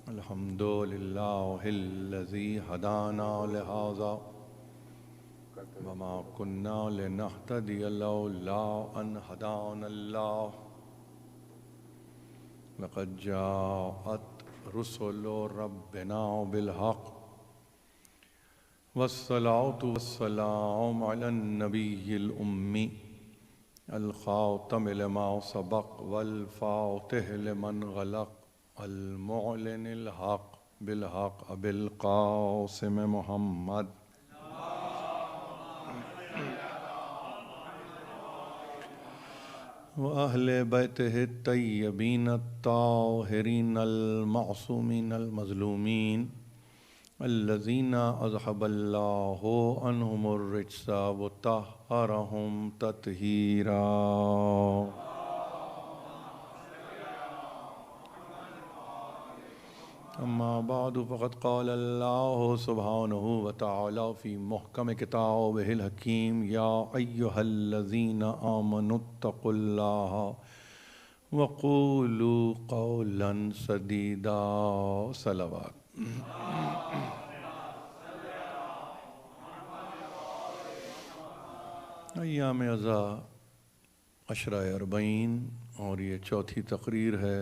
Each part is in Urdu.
الحمد لله الذي هدانا لهذا وما كنا لنهتدي لولا أن هدانا الله لقد جاءت رسل ربنا بالحق والصلاة والسلام على النبي الأمي الخاتم لما سبق والفاتح لمن غلق المعلن الحق بالحق أبي القاسم محمد وأهل بيته الطيبين الطاهرين المعصومين المظلومين الذين أذهب الله عنهم الرجس وطهرهم تطهيرا. أما بعد فقد قال الله سبحانه وتعالى في محكم كتابه الحكيم يا أيها الذين آمنوا اتقوا الله وقولوا قولا سديدا. صلوات. ایام عزا عشرہ اربعین اور یہ چوتھی تقریر ہے.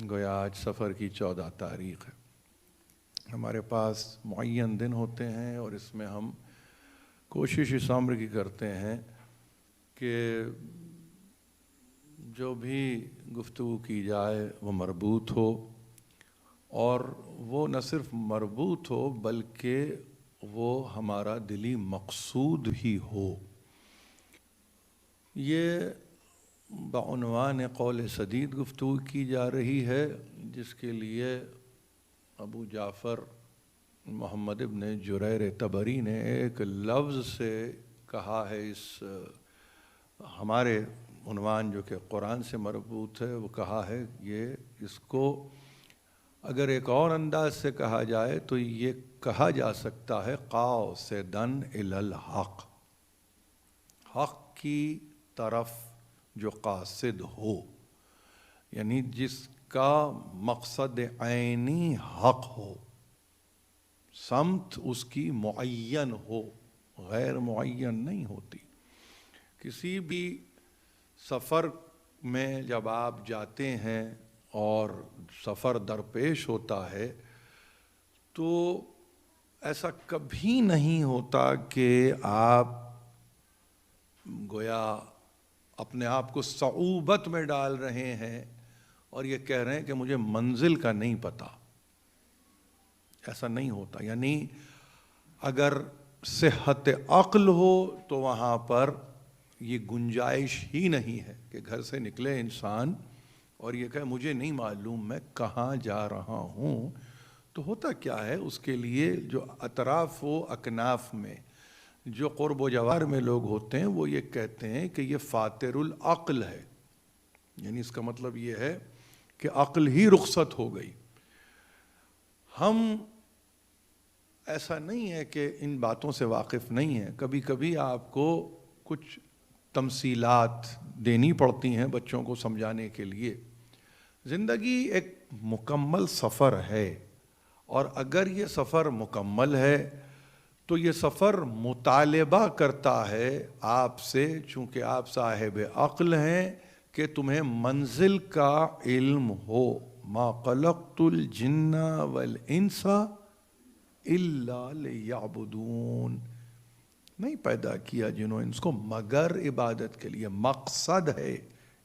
گویا آج سفر کی 14 تاریخ ہے. ہمارے پاس معین دن ہوتے ہیں اور اس میں ہم کوشش اس عمر کی کرتے ہیں کہ جو بھی گفتگو کی جائے وہ مربوط ہو، اور وہ نہ صرف مربوط ہو بلکہ وہ ہمارا دلی مقصود بھی ہو. یہ بعنوان قول سدید گفتگو کی جا رہی ہے، جس کے لیے ابو جعفر محمد ابن جریر طبری نے ایک لفظ سے کہا ہے. اس ہمارے عنوان جو کہ قرآن سے مربوط ہے وہ کہا ہے، یہ اس کو اگر ایک اور انداز سے کہا جائے تو یہ کہا جا سکتا ہے قاصداً الی الحق، حق کی طرف جو قاصد ہو، یعنی جس کا مقصد عینی حق ہو، سمت اس کی معین ہو، غیر معین نہیں ہوتی. کسی بھی سفر میں جب آپ جاتے ہیں اور سفر درپیش ہوتا ہے تو ایسا کبھی نہیں ہوتا کہ آپ گویا اپنے آپ کو صعوبت میں ڈال رہے ہیں اور یہ کہہ رہے ہیں کہ مجھے منزل کا نہیں پتہ. ایسا نہیں ہوتا. یعنی اگر صحت عقل ہو تو وہاں پر یہ گنجائش ہی نہیں ہے کہ گھر سے نکلے انسان اور یہ کہے مجھے نہیں معلوم میں کہاں جا رہا ہوں. تو ہوتا کیا ہے، اس کے لیے جو اطراف و اکناف میں جو قرب و جوار میں لوگ ہوتے ہیں وہ یہ کہتے ہیں کہ یہ فاتر العقل ہے. یعنی اس کا مطلب یہ ہے کہ عقل ہی رخصت ہو گئی. ہم ایسا نہیں ہے کہ ان باتوں سے واقف نہیں ہیں. کبھی کبھی آپ کو کچھ تمثیلات دینی پڑتی ہیں بچوں کو سمجھانے کے لیے. زندگی ایک مکمل سفر ہے، اور اگر یہ سفر مکمل ہے تو یہ سفر مطالبہ کرتا ہے آپ سے، چونکہ آپ صاحب عقل ہیں، کہ تمہیں منزل کا علم ہو. ما خلقت الجن والانس الا لیعبدون. نہیں پیدا کیا جن و انس کو مگر عبادت کے لیے. مقصد ہے،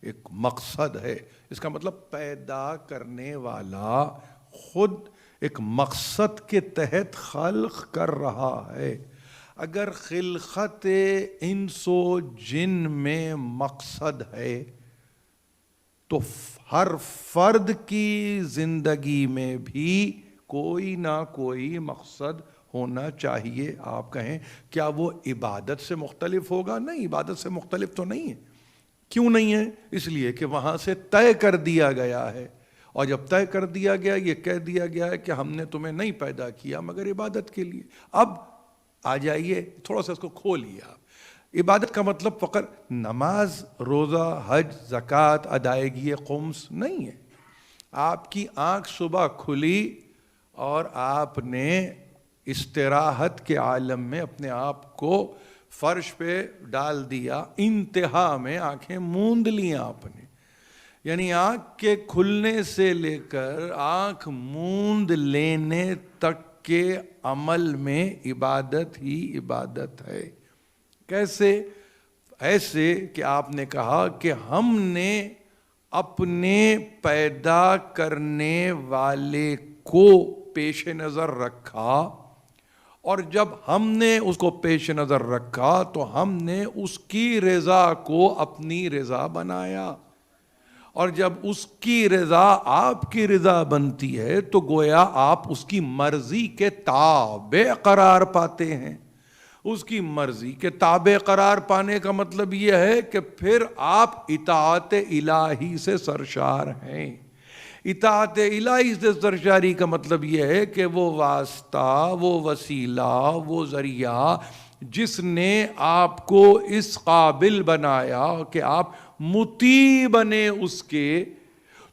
ایک مقصد ہے. اس کا مطلب پیدا کرنے والا خود ایک مقصد کے تحت خلق کر رہا ہے. اگر خلقت انس و جن میں مقصد ہے تو ہر فرد کی زندگی میں بھی کوئی نہ کوئی مقصد ہونا چاہیے. آپ کہیں کیا وہ عبادت سے مختلف ہوگا؟ نہیں، عبادت سے مختلف تو نہیں ہے. کیوں نہیں ہے؟ اس لیے کہ وہاں سے طے کر دیا گیا ہے، اور جب طے کر دیا گیا، یہ کہہ دیا گیا ہے کہ ہم نے تمہیں نہیں پیدا کیا مگر عبادت کے لیے. اب آ جائیے تھوڑا سا اس کو کھولیے آپ. عبادت کا مطلب فقط نماز، روزہ، حج، زکوٰۃ، ادائیگی خمس نہیں ہے. آپ کی آنکھ صبح کھلی اور آپ نے استراحت کے عالم میں اپنے آپ کو فرش پہ ڈال دیا، انتہا میں آنکھیں موند لیں آپ نے، یعنی آنکھ کے کھلنے سے لے کر آنکھ موند لینے تک کے عمل میں عبادت ہی عبادت ہے۔ کیسے؟ ایسے کہ آپ نے کہا کہ ہم نے اپنے پیدا کرنے والے کو پیش نظر رکھا، اور جب ہم نے اس کو پیش نظر رکھا تو ہم نے اس کی رضا کو اپنی رضا بنایا، اور جب اس کی رضا آپ کی رضا بنتی ہے تو گویا آپ اس کی مرضی کے تابع قرار پاتے ہیں۔ اس کی مرضی کے تابع قرار پانے کا مطلب یہ ہے کہ پھر آپ اطاعت الہی سے سرشار ہیں۔ اطاعت الہی سے سرشاری کا مطلب یہ ہے کہ وہ واسطہ، وہ وسیلہ، وہ ذریعہ جس نے آپ کو اس قابل بنایا کہ آپ مطیع بنے اس کے،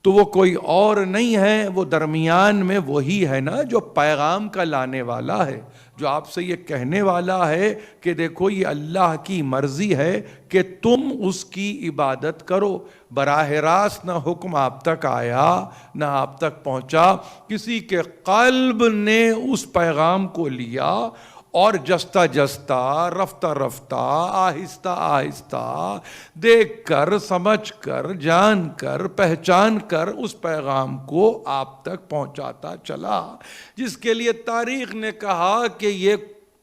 تو وہ کوئی اور نہیں ہے، وہ درمیان میں وہی ہے نا جو پیغام کا لانے والا ہے، جو آپ سے یہ کہنے والا ہے کہ دیکھو یہ اللہ کی مرضی ہے کہ تم اس کی عبادت کرو۔ براہ راست نہ حکم آپ تک آیا، نہ آپ تک پہنچا، کسی کے قلب نے اس پیغام کو لیا اور جستہ جستہ، رفتہ رفتہ، آہستہ آہستہ دیکھ کر، سمجھ کر، جان کر، پہچان کر اس پیغام کو آپ تک پہنچاتا چلا، جس کے لیے تاریخ نے کہا کہ یہ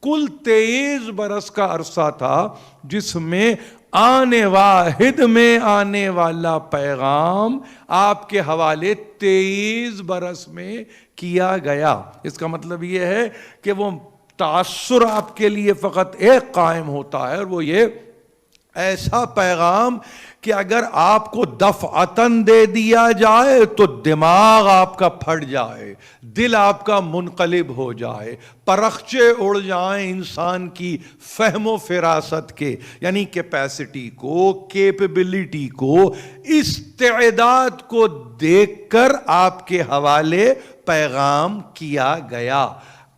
کل 23 برس کا عرصہ تھا جس میں آنے واحد میں آنے والا پیغام آپ کے حوالے 23 برس میں کیا گیا۔ اس کا مطلب یہ ہے کہ وہ تاثر آپ کے لیے فقط ایک قائم ہوتا ہے، اور وہ یہ ایسا پیغام کہ اگر آپ کو دفعتاً دے دیا جائے تو دماغ آپ کا پھٹ جائے، دل آپ کا منقلب ہو جائے، پرخچے اڑ جائیں انسان کی فہم و فراست کے، یعنی کیپیسٹی کو، کیپیبلٹی کو، استعداد کو دیکھ کر آپ کے حوالے پیغام کیا گیا۔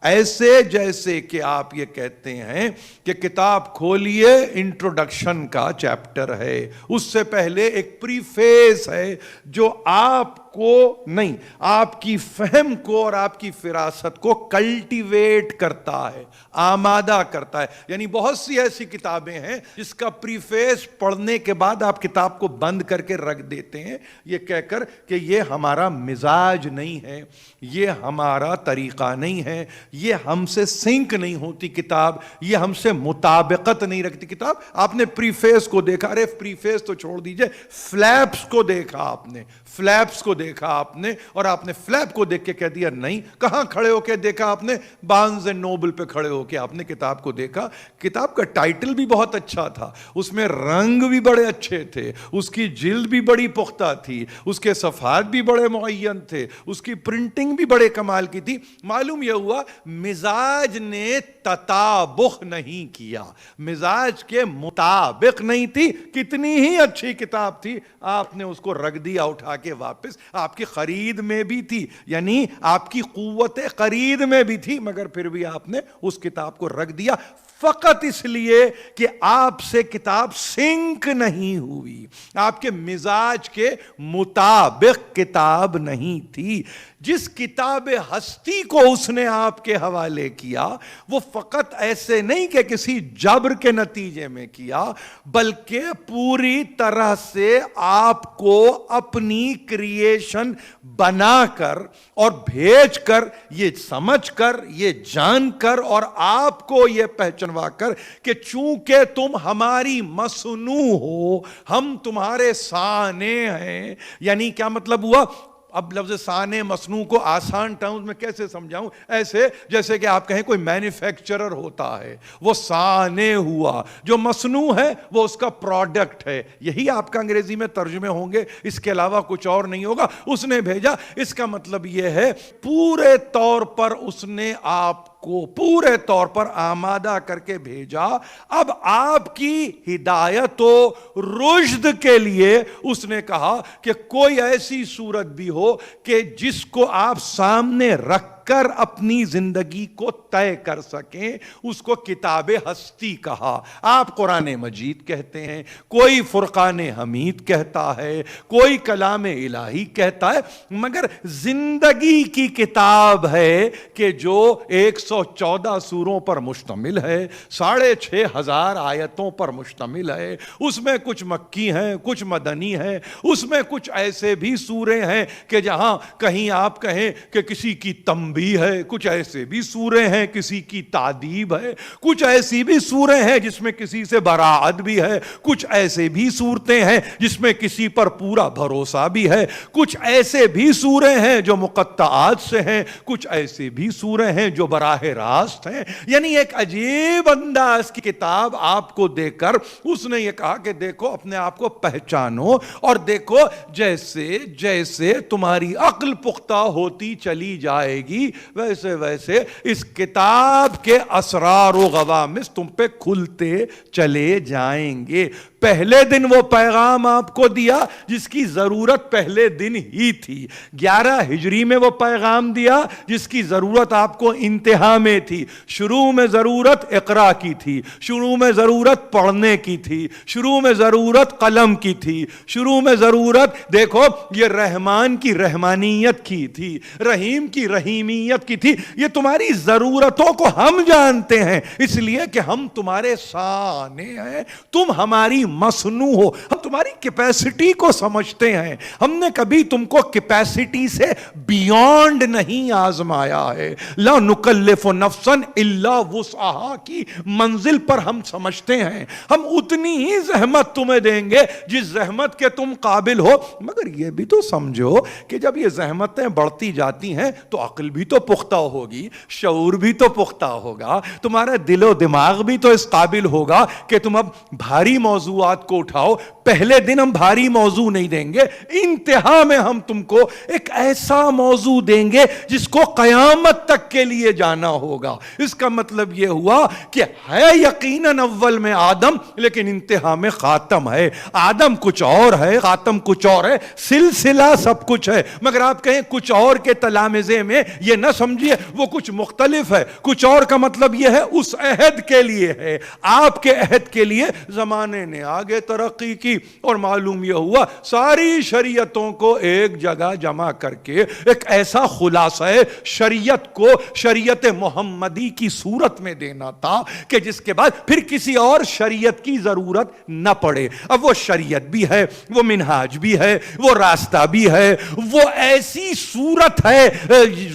ایسے جیسے کہ آپ یہ کہتے ہیں کہ کتاب کھولیے، انٹروڈکشن کا چیپٹر ہے، اس سے پہلے ایک پریفیس ہے جو آپ کو نہیں، آپ کی فہم کو اور آپ کی فراست کو کلٹیویٹ کرتا ہے، آمادہ کرتا ہے۔ یعنی بہت سی ایسی کتابیں ہیں جس کا پریفیس پڑھنے کے بعد آپ کتاب کو بند کر کے رکھ دیتے ہیں، یہ کہہ کر کہ یہ ہمارا مزاج نہیں ہے، یہ ہمارا طریقہ نہیں ہے، یہ ہم سے سنک نہیں ہوتی کتاب، یہ ہم سے مطابقت نہیں رکھتی کتاب۔ آپ نے پریفیس کو دیکھا، ارے پریفیس تو چھوڑ دیجئے، فلیپس کو دیکھا آپ نے، فلیپس کو دیکھا آپ نے، اور آپ نے فلیپ کو دیکھ کے کہہ دیا نہیں۔ کہاں کھڑے ہو کے دیکھا آپ نے؟ بارنز اینڈ نوبل پہ کھڑے ہو کے آپ نے کتاب کو دیکھا۔ کتاب کا ٹائٹل بھی بہت اچھا تھا، اس میں رنگ بھی بڑے اچھے تھے، اس کی جلد بھی بڑی پختہ تھی، اس کے صفحات بھی بڑے معین تھے، اس کی پرنٹنگ بھی بڑے کمال کی تھی۔ معلوم یہ ہوا مزاج نے تطابق نہیں کیا، مزاج کے مطابق نہیں تھی، کتنی ہی اچھی کتاب تھی، آپ نے اس کو رکھ دیا اٹھا کے واپس۔ آپ کی خرید میں بھی تھی، یعنی آپ کی قوت خرید میں بھی تھی، مگر پھر بھی آپ نے اس کتاب کو رکھ دیا، فقط اس لیے کہ آپ سے کتاب سنک نہیں ہوئی، آپ کے مزاج کے مطابق کتاب نہیں تھی۔ جس کتاب ہستی کو اس نے آپ کے حوالے کیا وہ فقط ایسے نہیں کہ کسی جبر کے نتیجے میں کیا، بلکہ پوری طرح سے آپ کو اپنی کریشن بنا کر اور بھیج کر، یہ سمجھ کر، یہ جان کر اور آپ کو یہ پہچنوا کر کہ چونکہ تم ہماری مصنوع ہو، ہم تمہارے صانع ہیں۔ یعنی کیا مطلب ہوا؟ اب لفظ صانع مصنوع کو آسان ٹرمز میں کیسے سمجھاؤں؟ ایسے جیسے کہ آپ کہیں کوئی مینوفیکچرر ہوتا ہے، وہ صانع ہوا، جو مصنوع ہے وہ اس کا پروڈکٹ ہے، یہی آپ کا انگریزی میں ترجمے ہوں گے، اس کے علاوہ کچھ اور نہیں ہوگا۔ اس نے بھیجا، اس کا مطلب یہ ہے پورے طور پر اس نے آپ کو پورے طور پر آمادہ کر کے بھیجا. اب آپ کی ہدایت و رشد کے لیے اس نے کہا کہ کوئی ایسی صورت بھی ہو کہ جس کو آپ سامنے رکھ کر اپنی زندگی کو طے کر سکیں, اس کو کتاب ہستی کہا. آپ قرآن مجید کہتے ہیں, کوئی فرقان حمید کہتا ہے, کوئی کلام الہی کہتا ہے, مگر زندگی کی کتاب ہے کہ جو 114 سوروں پر مشتمل ہے, 6500 آیتوں پر مشتمل ہے. اس میں کچھ مکی ہیں, کچھ مدنی ہیں, اس میں کچھ ایسے بھی سورے ہیں کہ جہاں کہیں آپ کہیں کہ کسی کی تنبیہ ہے, کچھ ایسے بھی سورے ہیں کسی کی تعدیب ہے, کچھ ایسی بھی سورے ہیں جس میں کسی سے براعت بھی ہے, کچھ ایسے بھی صورتیں ہیں جس میں کسی پر پورا بھروسہ بھی ہے, کچھ ایسے بھی سورے ہیں جو مقطعات سے ہیں, کچھ ایسے بھی سورے ہیں جو براہ راست ہیں. یعنی ایک عجیب انداز کی کتاب آپ کو دے کر اس نے یہ کہا کہ دیکھو اپنے آپ کو پہچانو, اور دیکھو جیسے جیسے تمہاری عقل پختہ ہوتی چلی جائے گی ویسے ویسے اس کتاب کے اسرار و غوامض تم پہ کھلتے چلے جائیں گے. پہلے دن وہ پیغام آپ کو دیا جس کی ضرورت پہلے دن ہی تھی. 11 ہجری میں وہ پیغام دیا جس کی ضرورت آپ کو انتہا میں تھی. شروع میں ضرورت اقرا کی تھی, شروع میں ضرورت پڑھنے کی تھی, شروع میں ضرورت قلم کی تھی, شروع میں ضرورت دیکھو یہ رحمان کی رحمانیت کی تھی, رحیم کی رحیمیت کی تھی. یہ تمہاری ضرورتوں کو ہم جانتے ہیں, اس لیے کہ ہم تمہارے سانے ہیں, تم ہماری مصنوع ہو, ہم تمہاری کیپیسٹی کو سمجھتے ہیں. ہم نے کبھی تم کو کیپیسٹی سے بیونڈ نہیں آزمایا ہے. لا نکلف نفسا الا وسعہا کی منزل پر ہم سمجھتے ہیں ہم اتنی ہی زحمت تمہیں دیں گے جس زحمت کے تم قابل ہو. مگر یہ بھی تو سمجھو کہ جب یہ زحمتیں بڑھتی جاتی ہیں تو عقل بھی تو پختہ ہوگی, شعور بھی تو پختہ ہوگا, تمہارا دل و دماغ بھی تو اس قابل ہوگا کہ تم اب بھاری موضوعات کو اٹھاؤ. پہلے دن ہم بھاری موضوع نہیں دیں گے, انتہا میں ہم تم کو ایک ایسا موضوع دیں گے جس کو قیامت تک کے لیے جانا ہوگا. اس کا مطلب یہ ہوا کہ ہے یقیناً اول میں آدم, لیکن انتہا میں خاتم ہے. آدم کچھ اور ہے, خاتم کچھ اور ہے, سلسلہ سب کچھ ہے. مگر آپ کہیں کچھ اور کے تلامذے میں یہ نہ سمجھیے وہ کچھ مختلف ہے. کچھ اور کا مطلب یہ ہے اس عہد کے لیے ہے, آپ کے عہد کے لیے. زمانے نے آگے ترقی کی اور معلوم یہ ہوا ساری شریعتوں کو ایک جگہ جمع کر کے ایک ایسا خلاصہ شریعت کو شریعت محمدی کی صورت میں دینا تھا کہ جس کے بعد پھر کسی اور شریعت کی ضرورت نہ پڑے. اب وہ شریعت بھی ہے, وہ منہاج بھی ہے, وہ راستہ بھی ہے, وہ ایسی صورت ہے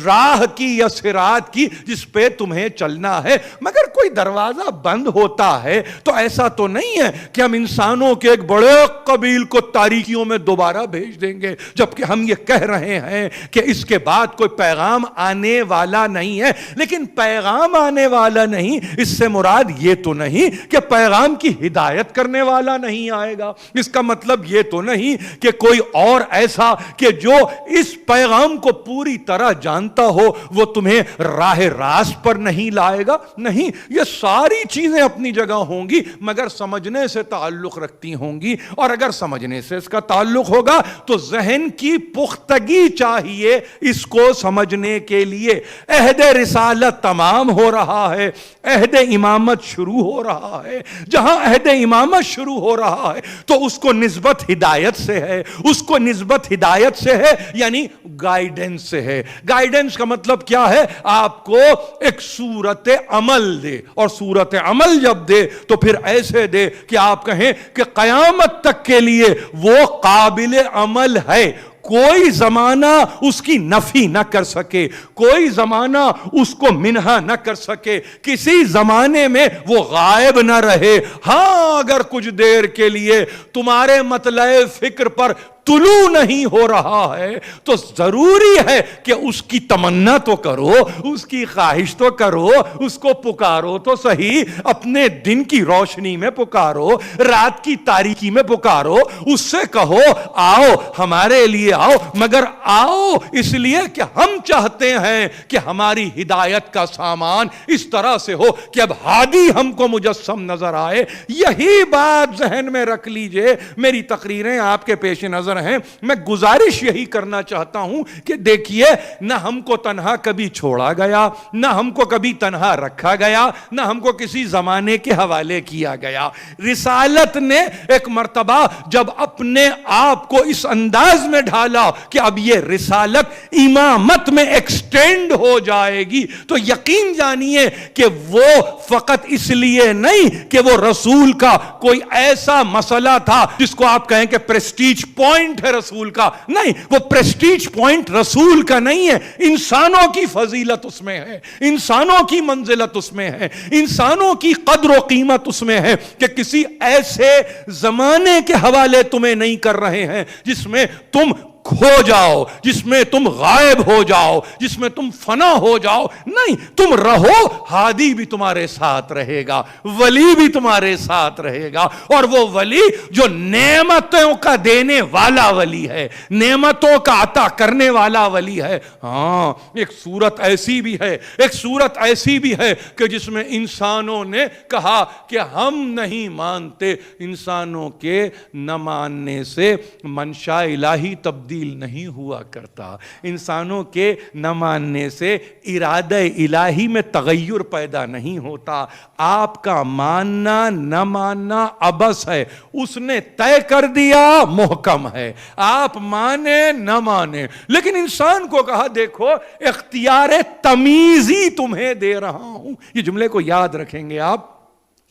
راہ کی یا صراط کی جس پہ تمہیں چلنا ہے. مگر کوئی دروازہ بند ہوتا ہے تو ایسا تو نہیں ہے کہ ہم انسانوں کے ایک بڑے قبیل کو تاریکیوں میں دوبارہ بھیج دیں گے, جبکہ ہم یہ کہہ رہے ہیں کہ اس کے بعد کوئی پیغام آنے والا نہیں ہے. لیکن پیغام آنے والا نہیں, اس سے مراد یہ تو نہیں کہ پیغام کی ہدایت کرنے والا نہیں آئے گا. اس کا مطلب یہ تو نہیں کہ کوئی اور ایسا کہ جو اس پیغام کو پوری طرح جانتا ہو وہ تمہیں راہ راست پر نہیں لائے گا. نہیں, یہ ساری چیزیں اپنی جگہ ہوں گی مگر سمجھنے سے تعلق رکھتی ہوں گی, اور اگر سمجھنے سے اس کا تعلق ہوگا تو ذہن کی پختگی چاہیے اس کو سمجھنے کے لیے. عہد رسالت تمام ہو رہا ہے, عہد امامت شروع ہو رہا ہے. جہاں عہد امامت شروع ہو رہا ہے تو اس کو نسبت ہدایت سے ہے, اس کو نسبت ہدایت سے ہے یعنی گائیڈنس سے ہے. گائیڈنس کا مطلب کیا ہے؟ آپ کو ایک صورت عمل دے, اور صورت عمل جب دے تو پھر ایسے دے کہ آپ کہیں کہ قیامت تک کے لیے وہ قابل عمل ہے. کوئی زمانہ اس کی نفی نہ کر سکے, کوئی زمانہ اس کو منہا نہ کر سکے, کسی زمانے میں وہ غائب نہ رہے. ہاں اگر کچھ دیر کے لیے تمہارے مطلع فکر پر طلوع نہیں ہو رہا ہے تو ضروری ہے کہ اس کی تمنا تو کرو، اس کی خواہش تو کرو، اس کو پکارو تو صحیح، اپنے دن کی روشنی میں پکارو، رات کی تاریکی میں پکارو، اس سے کہو آؤ ہمارے لیے آؤ، مگر آؤ اس لیے کہ ہم چاہتے ہیں کہ ہماری ہدایت کا سامان اس طرح سے ہو کہ اب ہادی ہم کو مجسم نظر آئے۔ یہی بات ذہن میں رکھ لیجئے، میری تقریریں آپ کے پیش نظر ہیں، میں گزارش یہی کرنا چاہتا ہوں کہ دیکھیے نہ ہم کو تنہا کبھی چھوڑا گیا، نہ ہم کو کبھی تنہا رکھا گیا، نہ ہم کو کسی زمانے کے حوالے کیا گیا۔ رسالت نے ایک مرتبہ جب اپنے آپ کو اس انداز میں ڈھالا کہ اب یہ رسالت امامت میں ایکسٹینڈ ہو جائے گی، تو یقین جانیے کہ وہ فقط اس لیے نہیں کہ وہ رسول کا کوئی ایسا مسئلہ تھا جس کو آپ کہیں کہ پریسٹیج پوائنٹ ہے رسول کا، نہیں، وہ پریسٹیج پوائنٹ رسول کا نہیں ہے، انسانوں کی فضیلت اس میں ہے، انسانوں کی منزلت اس میں ہے، انسانوں کی قدر و قیمت اس میں ہے کہ کسی ایسے زمانے کے حوالے تمہیں نہیں کر رہے ہیں جس میں تم کھو جاؤ، جس میں تم غائب ہو جاؤ، جس میں تم فنا ہو جاؤ، نہیں، تم رہو، ہادی بھی تمہارے ساتھ رہے گا، ولی بھی تمہارے ساتھ رہے گا، اور وہ ولی جو نعمتوں کا دینے والا ولی ہے، نعمتوں کا عطا کرنے والا ولی ہے۔ ہاں، ایک صورت ایسی بھی ہے، ایک صورت ایسی بھی ہے کہ جس میں انسانوں نے کہا کہ ہم نہیں مانتے، انسانوں کے نہ ماننے سے منشاء الہی تبدیل نہیں ہوا کرتا، انسانوں کے نہ ماننے سے ارادہ الہی میں تغیر پیدا نہیں ہوتا، آپ کا ماننا نہ ماننا عبث ہے، اس نے طے کر دیا محکم ہے، آپ مانے نہ مانے، لیکن انسان کو کہا دیکھو اختیار تمیزی تمہیں دے رہا ہوں۔ یہ جملے کو یاد رکھیں گے آپ،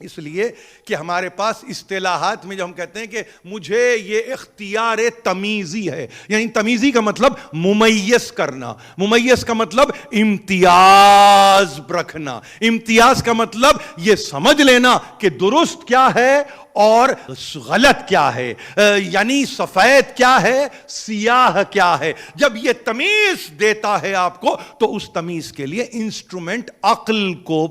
اس لیے کہ ہمارے پاس اصطلاحات میں جو ہم کہتے ہیں کہ مجھے یہ اختیار تمیزی ہے، یعنی تمیزی کا مطلب ممیز کرنا، ممیز کا مطلب امتیاز رکھنا، امتیاز کا مطلب یہ سمجھ لینا کہ درست کیا ہے اور غلط کیا ہے، یعنی سفید کیا ہے، سیاہ کیا ہے۔ جب یہ تمیز دیتا ہے آپ کو تو اس تمیز کے لیے انسٹرومنٹ عقل کو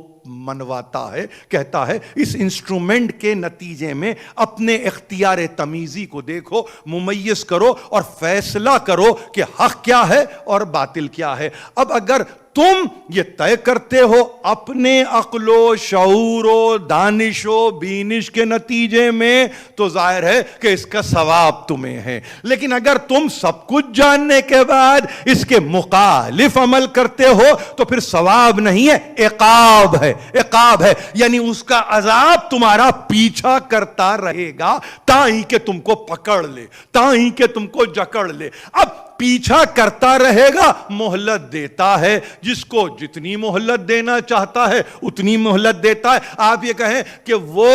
منواتا ہے، کہتا ہے اس انسٹرومنٹ کے نتیجے میں اپنے اختیار تمیزی کو دیکھو، ممیز کرو اور فیصلہ کرو کہ حق کیا ہے اور باطل کیا ہے۔ اب اگر تم یہ طے کرتے ہو اپنے عقل و شعور و دانش و بینش کے نتیجے میں تو ظاہر ہے کہ اس کا ثواب تمہیں ہے، لیکن اگر تم سب کچھ جاننے کے بعد اس کے مخالف عمل کرتے ہو تو پھر ثواب نہیں ہے، عقاب ہے، عقاب ہے، یعنی اس کا عذاب تمہارا پیچھا کرتا رہے گا تاہی کہ تم کو پکڑ لے، تاہی کہ تم کو جکڑ لے۔ اب پیچھا کرتا رہے گا، مہلت دیتا ہے، جس کو جتنی مہلت دینا چاہتا ہے اتنی مہلت دیتا ہے۔ آپ یہ کہیں کہ وہ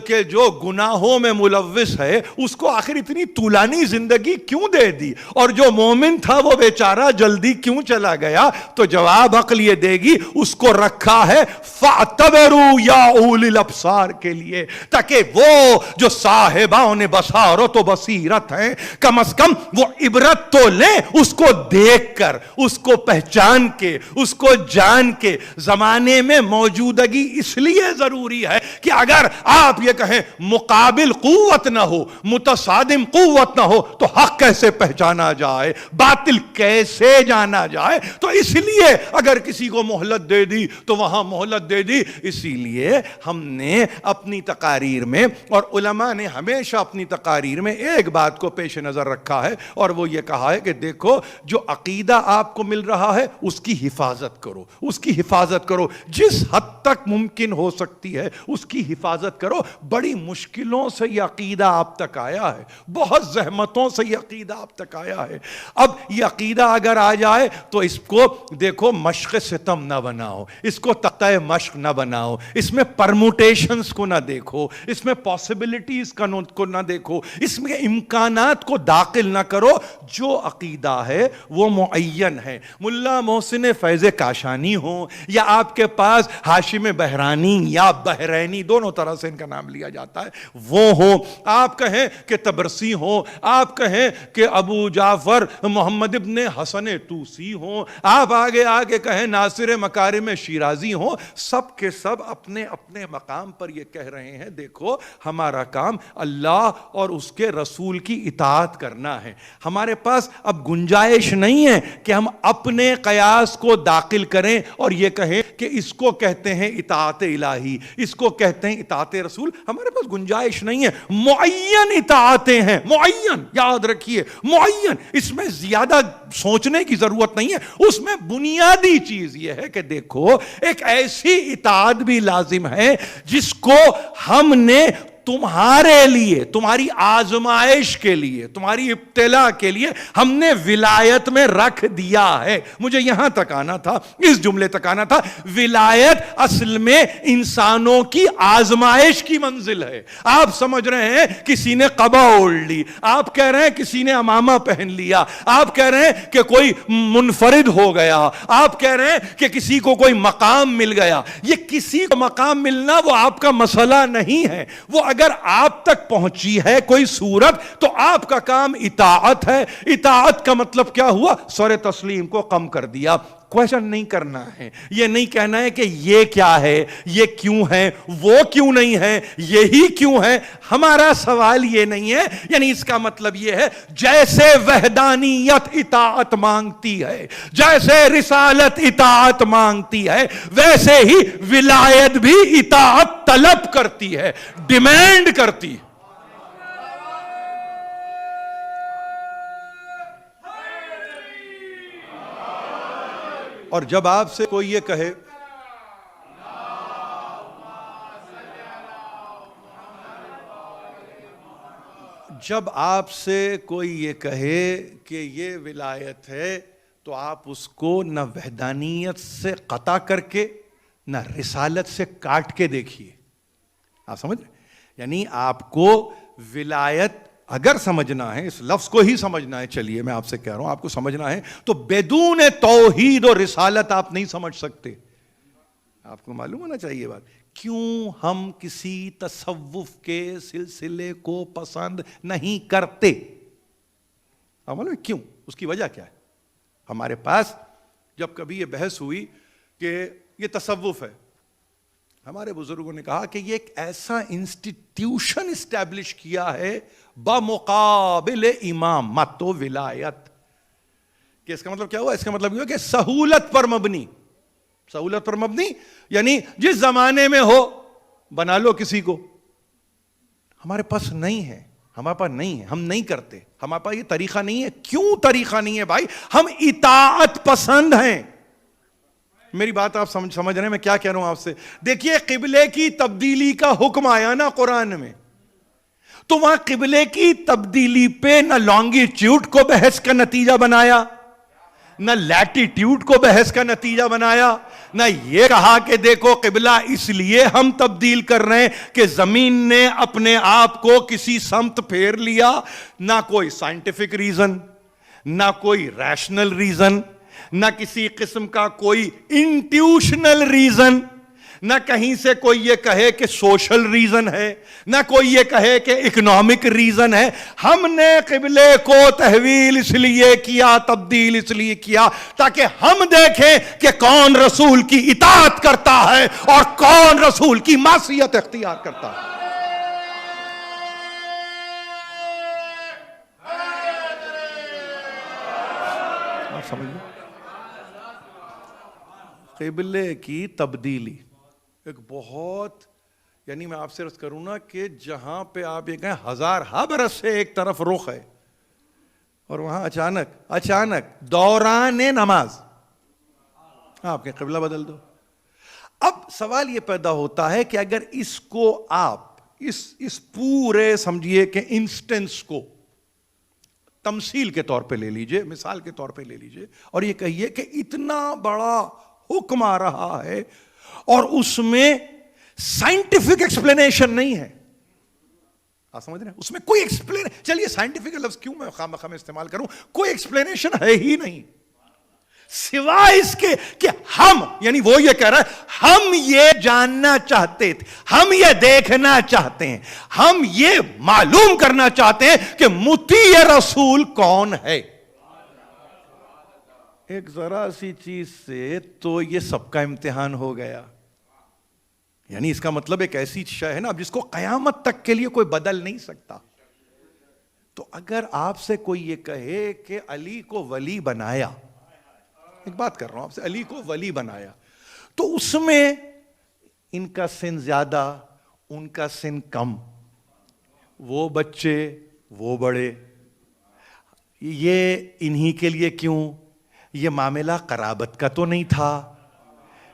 کہ جو گناہوں میں ملوث ہے اس کو آخر اتنی طولانی زندگی کیوں دے دی، اور جو مومن تھا وہ بیچارہ جلدی کیوں چلا گیا، تو جواب عقل یہ دے گی اس کو رکھا ہے فَاعْتَبِرُوا يَا أُولِي الْأَبْصَارِ کے لیے، تاکہ وہ جو صاحبان بصارت و بصیرت ہیں کم از کم وہ عبرت تو لیں، اس کو دیکھ کر، اس کو پہچان کے، اس کو جان کے۔ زمانے میں موجودگی اس لیے ضروری ہے کہ اگر آپ یہ کہیں مقابل قوت نہ ہو، متصادم قوت نہ ہو تو حق کیسے پہچانا جائے، باطل کیسے جانا جائے۔ تو اس لیے اگر کسی کو مہلت دے دی تو وہاں مہلت دے دی۔ اسی لیے ہم نے اپنی تقاریر میں اور علماء نے ہمیشہ اپنی تقاریر میں ایک بات کو پیش نظر رکھا ہے، اور وہ یہ کہا ہے کہ دیکھو جو عقیدہ آپ کو مل رہا ہے اس کی حفاظت کرو، اس کی حفاظت کرو، جس حد تک ممکن ہو سکتی ہے اس کی حفاظت کرو۔ بڑی مشکلوں سے یہ عقیدہ آپ تک آیا ہے، بہت زحمتوں سے یہ عقیدہ آپ تک آیا ہے۔ اب یہ عقیدہ اگر آ جائے تو اس کو دیکھو مشق ستم نہ بناؤ، اس کو تختہ مشق نہ بناؤ، اس میں پرموٹیشنز کو نہ دیکھو، اس میں پاسبلٹیز کو نہ دیکھو، اس میں امکانات کو داخل نہ کرو۔ جو عقیدہ عقیدہ ہے وہ معین ہے. ملا محسن فیض کاشانی ہوں یا آپ کے پاس ہاشم بحرانی یا بحرینی، دونوں طرح سے ان کا نام لیا جاتا ہے، وہ ہوں، آپ کہیں کہ تبرسی ہوں، آپ کہیں کہ ابو جعفر محمد ابن حسن توسی ہوں، آپ آگے کہیں ناصر مکارم شیرازی ہوں، سب کے سب اپنے اپنے مقام پر یہ کہہ رہے ہیں دیکھو ہمارا کام اللہ اور اس کے رسول کی اطاعت کرنا ہے. ہمارے پاس اب گنجائش نہیں ہے کہ ہم اپنے قیاس کو داخل کریں اور یہ کہیں کہ اس کو کہتے ہیں اطاعت الہی، اس کو کہتے ہیں اطاعت رسول. ہمارے پاس گنجائش نہیں ہے. معین اطاعتیں ہیں، معین، یاد رکھیے معین، اس میں زیادہ سوچنے کی ضرورت نہیں ہے. اس میں بنیادی چیز یہ ہے کہ دیکھو ایک ایسی اطاعت بھی لازم ہے جس کو ہم نے تمہارے لیے، تمہاری آزمائش کے لیے، تمہاری ابتلا کے لیے ہم نے ولایت میں رکھ دیا ہے. مجھے یہاں تک آنا تھا، اس جملے تک آنا تھا. ولایت اصل میں انسانوں کی آزمائش کی منزل ہے. آپ سمجھ رہے ہیں کسی نے قبا اوڑھ لی، آپ کہہ رہے ہیں کسی نے امامہ پہن لیا، آپ کہہ رہے ہیں کہ کوئی منفرد ہو گیا، آپ کہہ رہے ہیں کہ کسی کو کوئی مقام مل گیا. یہ کسی کو مقام ملنا وہ آپ کا مسئلہ نہیں ہے. وہ اگر آپ تک پہنچی ہے کوئی صورت تو آپ کا کام اطاعت ہے. اطاعت کا مطلب کیا ہوا؟ سر تسلیم کو کم کر دیا. کویشچن نہیں کرنا ہے، یہ نہیں کہنا ہے کہ یہ کیا ہے، یہ کیوں ہے، وہ کیوں نہیں ہے، یہی کیوں ہے. ہمارا سوال یہ نہیں ہے. یعنی اس کا مطلب یہ ہے جیسے وحدانیت اطاعت مانگتی ہے، جیسے رسالت اطاعت مانگتی ہے، ویسے ہی ولایت بھی اطاعت طلب کرتی ہے، ڈیمانڈ کرتی ہے. اور جب آپ سے کوئی یہ کہے جب آپ سے کوئی یہ کہے کہ یہ ولایت ہے تو آپ اس کو نہ وحدانیت سے قطع کر کے نہ رسالت سے کاٹ کے دیکھیے. آپ سمجھ رہے؟ یعنی آپ کو ولایت اگر سمجھنا ہے، اس لفظ کو ہی سمجھنا ہے، چلیے میں آپ سے کہہ رہا ہوں آپ کو سمجھنا ہے تو بدون توحید اور رسالت آپ نہیں سمجھ سکتے. آپ کو معلوم ہونا چاہیے بات کیوں ہم کسی تصوف کے سلسلے کو پسند نہیں کرتے. آپ معلوم ہے کیوں؟ اس کی وجہ کیا ہے؟ ہمارے پاس جب کبھی یہ بحث ہوئی کہ یہ تصوف ہے، ہمارے بزرگوں نے کہا کہ یہ ایک ایسا انسٹیٹیوشن اسٹیبلش کیا ہے بمقابل امامت و ولایت. کہ اس کا مطلب کیا ہوا؟ اس کا مطلب یہ ہوا کہ سہولت پر مبنی، سہولت پر مبنی یعنی جس زمانے میں ہو بنا لو کسی کو. ہمارے پاس نہیں ہے، ہمارے پاس نہیں ہے، ہم نہیں کرتے، ہمارے پاس یہ طریقہ نہیں ہے. کیوں طریقہ نہیں ہے بھائی؟ ہم اطاعت پسند ہیں. میری بات آپ سمجھ رہے ہیں میں کیا کہہ رہا ہوں آپ سے؟ دیکھیے قبلے کی تبدیلی کا حکم آیا نا قرآن میں، تو وہاں قبلے کی تبدیلی پہ نہ لانگیٹیوڈ کو بحث کا نتیجہ بنایا، نہ لیٹیٹیوڈ کو بحث کا نتیجہ بنایا، نہ یہ کہا کہ دیکھو قبلہ اس لیے ہم تبدیل کر رہے ہیں کہ زمین نے اپنے آپ کو کسی سمت پھیر لیا. نہ کوئی سائنٹیفک ریزن، نہ کوئی ریشنل ریزن، نہ کسی قسم کا کوئی انٹیوشنل ریزن، نہ کہیں سے کوئی یہ کہے کہ سوشل ریزن ہے، نہ کوئی یہ کہے کہ اکنامک ریزن ہے. ہم نے قبلے کو تحویل اس لیے کیا، تبدیل اس لیے کیا تاکہ ہم دیکھیں کہ کون رسول کی اطاعت کرتا ہے اور کون رسول کی معصیت اختیار کرتا ہے. آپ سمجھیں قبلے کی تبدیلی ایک بہت، یعنی میں آپ سے عرض کروں نا کہ جہاں پہ آپ یہ کہیں ہزار برس سے ایک طرف رخ ہے اور وہاں اچانک دوران نماز آپ کے قبلہ بدل دو. اب سوال یہ پیدا ہوتا ہے کہ اگر اس کو آپ اس پورے سمجھیے کہ انسٹنس کو تمثیل کے طور پہ لے لیجئے، مثال کے طور پہ لے لیجئے اور یہ کہیے کہ اتنا بڑا حکم آ رہا ہے اور اس میں سائنٹیفک ایکسپلینیشن نہیں ہے. آپ سمجھ رہے ہیں؟ اس میں کوئی ایکسپلین، چلیے سائنٹیفک لفظ کیوں میں خام استعمال کروں، کوئی ایکسپلینیشن ہے ہی نہیں سوائے اس کے کہ ہم، یعنی وہ یہ کہہ رہا ہے ہم یہ جاننا چاہتے تھے، ہم یہ دیکھنا چاہتے ہیں، ہم یہ معلوم کرنا چاہتے ہیں کہ مطیع رسول کون ہے. ایک ذرا سی چیز سے تو یہ سب کا امتحان ہو گیا. یعنی اس کا مطلب ایک ایسی شے ہے نا جس کو قیامت تک کے لیے کوئی بدل نہیں سکتا. تو اگر آپ سے کوئی یہ کہے کہ علی کو ولی بنایا، ایک بات کر رہا ہوں آپ سے، علی کو ولی بنایا، تو اس میں ان کا سن زیادہ، ان کا سن کم، وہ بچے وہ بڑے، یہ انہی کے لیے کیوں؟ یہ معاملہ قرابت کا تو نہیں تھا،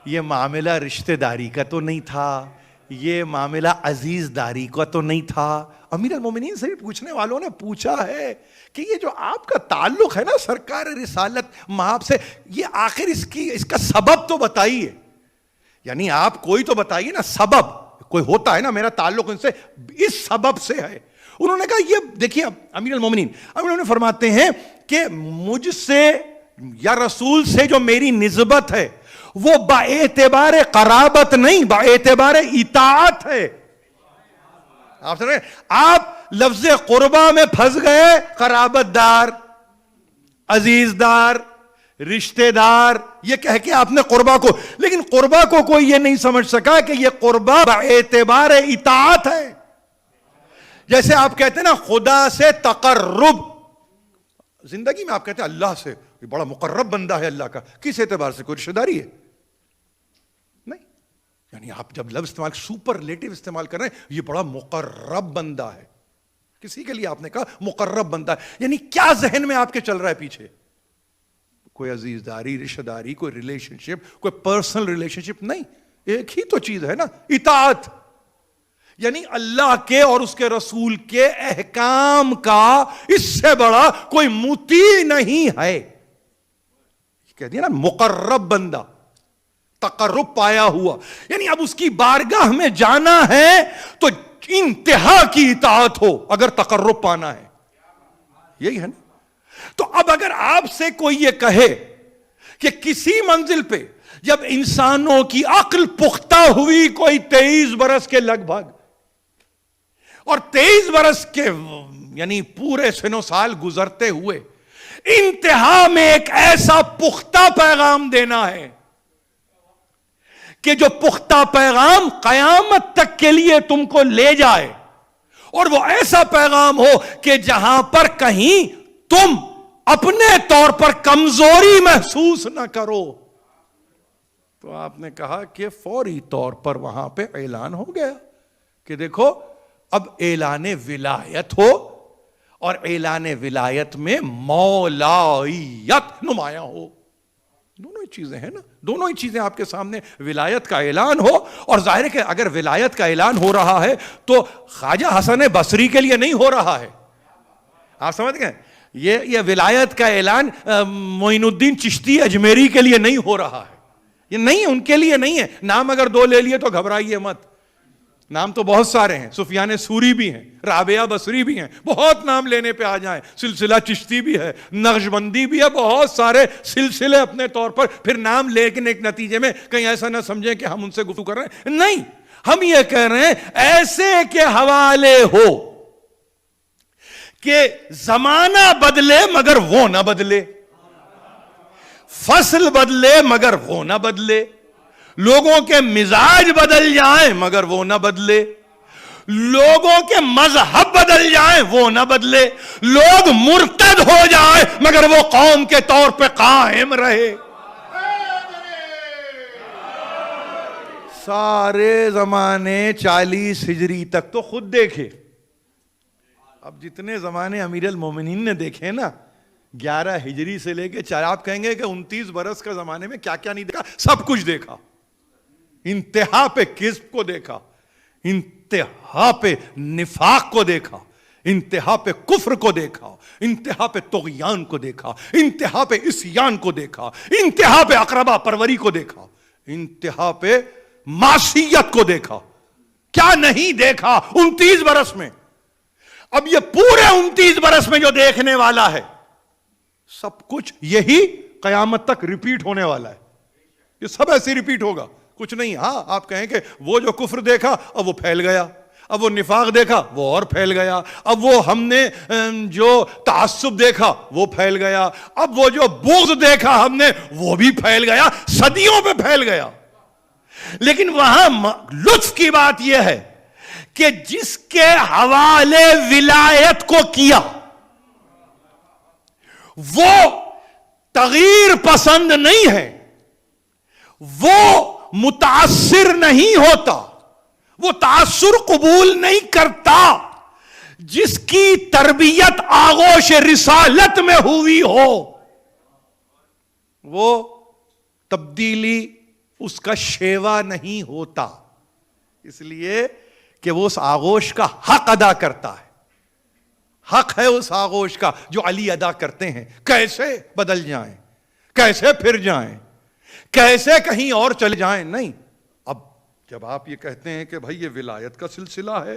یہ معاملہ رشتہ داری کا تو نہیں تھا، یہ معاملہ عزیز داری کا تو نہیں تھا. امیر المومنین سے بھی پوچھنے والوں نے پوچھا ہے کہ یہ جو آپ کا تعلق ہے نا سرکار رسالت مآب سے، یہ آخر اس کا سبب تو بتائیے. یعنی آپ کوئی تو بتائیے نا سبب، کوئی ہوتا ہے نا میرا تعلق ان سے اس سبب سے ہے. انہوں نے کہا یہ دیکھیے امیر المومنین فرماتے ہیں کہ مجھ سے یا رسول سے جو میری نسبت ہے وہ با اعتبار قرابت نہیں، با اعتبار اطاعت ہے. آپ سن رہے ہیں؟ آپ لفظ قربہ میں پھنس گئے، قرابت دار، عزیز دار، رشتہ دار، یہ کہہ کے آپ نے قربہ کو، لیکن قربہ کو کوئی یہ نہیں سمجھ سکا کہ یہ قربہ با اعتبار اطاعت ہے. جیسے آپ کہتے ہیں نا خدا سے تقرب، زندگی میں آپ کہتے ہیں اللہ سے بڑا مقرب بندہ ہے اللہ کا، کس اعتبار سے؟ کوئی رشتہ داری ہے؟ نہیں. یعنی آپ جب لفظ استعمال سپرلیٹو استعمال کر رہے ہیں، یہ بڑا مقرب بندہ ہے، کسی کے لیے آپ نے کہا مقرب بندہ ہے، یعنی کیا ذہن میں آپ کے چل رہا ہے پیچھے؟ کوئی عزیز داری، رشتہ داری، کوئی ریلیشن شپ، کوئی پرسنل ریلیشن شپ نہیں، ایک ہی تو چیز ہے نا، اطاعت. یعنی اللہ کے اور اس کے رسول کے احکام کا اس سے بڑا کوئی مطیع نہیں ہے. کہہ دیا نا مقرب بندہ، تقرب پایا ہوا، یعنی اب اس کی بارگاہ میں جانا ہے تو انتہا کی اطاعت ہو اگر تقرب پانا ہے. یہی ہے نا. تو اب اگر آپ سے کوئی یہ کہے کہ کسی منزل پہ جب انسانوں کی عقل پختہ ہوئی کوئی 23 برس کے لگ بھگ، اور 23 برس کے یعنی پورے سن و سال گزرتے ہوئے انتہا میں ایک ایسا پختہ پیغام دینا ہے کہ جو پختہ پیغام قیامت تک کے لیے تم کو لے جائے، اور وہ ایسا پیغام ہو کہ جہاں پر کہیں تم اپنے طور پر کمزوری محسوس نہ کرو. تو آپ نے کہا کہ فوری طور پر وہاں پہ اعلان ہو گیا کہ دیکھو اب اعلان ولایت ہو، اور اعلان ولایت میں مولائیت نمایاں ہو. دونوں ہی چیزیں ہیں نا، دونوں ہی چیزیں آپ کے سامنے، ولایت کا اعلان ہو، اور ظاہر ہے کہ اگر ولایت کا اعلان ہو رہا ہے تو خواجہ حسن بصری کے لیے نہیں ہو رہا ہے. آپ سمجھ گئے؟ یہ ولایت کا اعلان معین الدین چشتی اجمیری کے لیے نہیں ہو رہا ہے، یہ نہیں، ان کے لیے نہیں ہے. نام اگر 2 لے لیے تو گھبرائیے مت، نام تو بہت سارے ہیں، سفیان سوری بھی ہیں، رابعہ بصری بھی ہیں، بہت نام لینے پہ آ جائیں، سلسلہ چشتی بھی ہے، نقشبندی بھی ہے، بہت سارے سلسلے اپنے طور پر، پھر نام لیکن ایک نتیجے میں کہیں ایسا نہ سمجھیں کہ ہم ان سے گفتگو کر رہے ہیں. نہیں، ہم یہ کہہ رہے ہیں ایسے کے حوالے ہو کہ زمانہ بدلے مگر وہ نہ بدلے، فصل بدلے مگر وہ نہ بدلے، لوگوں کے مزاج بدل جائیں مگر وہ نہ بدلے، لوگوں کے مذہب بدل جائیں وہ نہ بدلے، لوگ مرتد ہو جائیں مگر وہ قوم کے طور پہ قائم رہے. سارے زمانے 40 ہجری تک تو خود دیکھے. اب جتنے زمانے امیر المومنین نے دیکھے نا، 11 ہجری سے لے کے 4، آپ کہیں گے کہ 29 برس کا زمانے میں کیا کیا نہیں دیکھا، سب کچھ دیکھا. انتہا پہ کذب کو دیکھا، انتہا پہ نفاق کو دیکھا، انتہا پہ کفر کو دیکھا، انتہا پہ طغیان کو دیکھا، انتہا پہ عصیان کو دیکھا، انتہا پہ اقربا پروری کو دیکھا، انتہا پہ معصیت کو دیکھا. کیا نہیں دیکھا 29 برس میں. اب یہ پورے 29 برس میں جو دیکھنے والا ہے سب کچھ یہی قیامت تک ریپیٹ ہونے والا ہے. یہ سب ایسے ریپیٹ ہوگا, کچھ نہیں. ہاں آپ کہیں کہ وہ جو کفر دیکھا اب وہ پھیل گیا, اب وہ نفاق دیکھا وہ اور پھیل گیا, اب وہ ہم نے جو تعصب دیکھا وہ پھیل گیا, اب وہ جو بغض دیکھا ہم نے وہ بھی پھیل گیا, صدیوں پہ پھیل گیا. لیکن وہاں لطف کی بات یہ ہے کہ جس کے حوالے ولایت کو کیا وہ تغیر پسند نہیں ہے, وہ متاثر نہیں ہوتا, وہ تاثر قبول نہیں کرتا. جس کی تربیت آغوش رسالت میں ہوئی ہو وہ تبدیلی اس کا شیوا نہیں ہوتا, اس لیے کہ وہ اس آغوش کا حق ادا کرتا ہے. حق ہے اس آغوش کا جو علی ادا کرتے ہیں. کیسے بدل جائیں, کیسے پھر جائیں, کیسے کہیں اور چلے جائیں, نہیں. اب جب آپ یہ کہتے ہیں کہ بھائی یہ ولایت کا سلسلہ ہے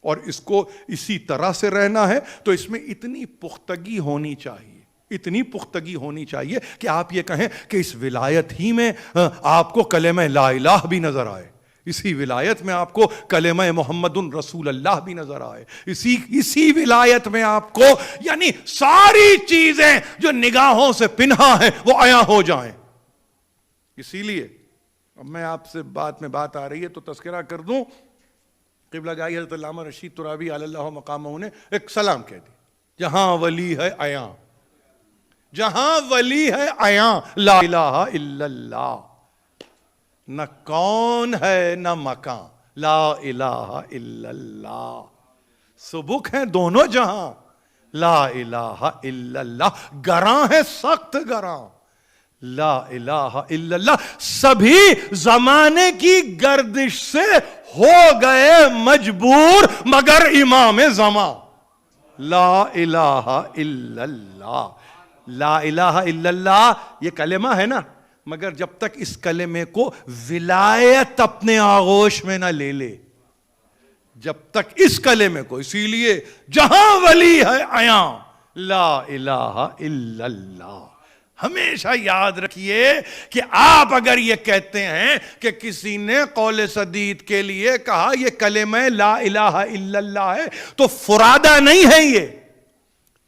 اور اس کو اسی طرح سے رہنا ہے, تو اس میں اتنی پختگی ہونی چاہیے, اتنی پختگی ہونی چاہیے کہ آپ یہ کہیں کہ اس ولایت ہی میں آپ کو کلمہ لا الہ بھی نظر آئے, اسی ولایت میں آپ کو کلمہ محمد رسول اللہ بھی نظر آئے, اسی ولایت میں آپ کو یعنی ساری چیزیں جو نگاہوں سے پنہا ہیں وہ عیاں ہو جائیں. اسی لیے اب میں آپ سے بات آ رہی ہے تو تذکرہ کر دوں. قبلہ گاہی حضرت علامہ رشید ترابی علی اللہ مقامہ نے ایک سلام کہہ دی, جہاں ولی ہے عیاں, جہاں ولی ہے عیاں, لا الہ الا اللہ. نہ کون ہے نہ مکان, لا الہ الا اللہ. سبک ہیں دونوں جہاں, لا الہ الا اللہ. گراں ہے سخت گراں, لا الہ الا اللہ. سبھی زمانے کی گردش سے ہو گئے مجبور مگر امام زمان, لا الہ الا اللہ. لا الہ الا اللہ یہ کلمہ ہے نا, مگر جب تک اس کلمے کو ولایت اپنے آغوش میں نہ لے لے, جب تک اس کلمے کو, اسی لیے جہاں ولی ہے عیاں, لا الہ الا اللہ. ہمیشہ یاد رکھیے کہ آپ اگر یہ کہتے ہیں کہ کسی نے قول سدید کے لیے کہا یہ کلمہ لا الہ الا اللہ ہے, تو فرادہ نہیں ہے, یہ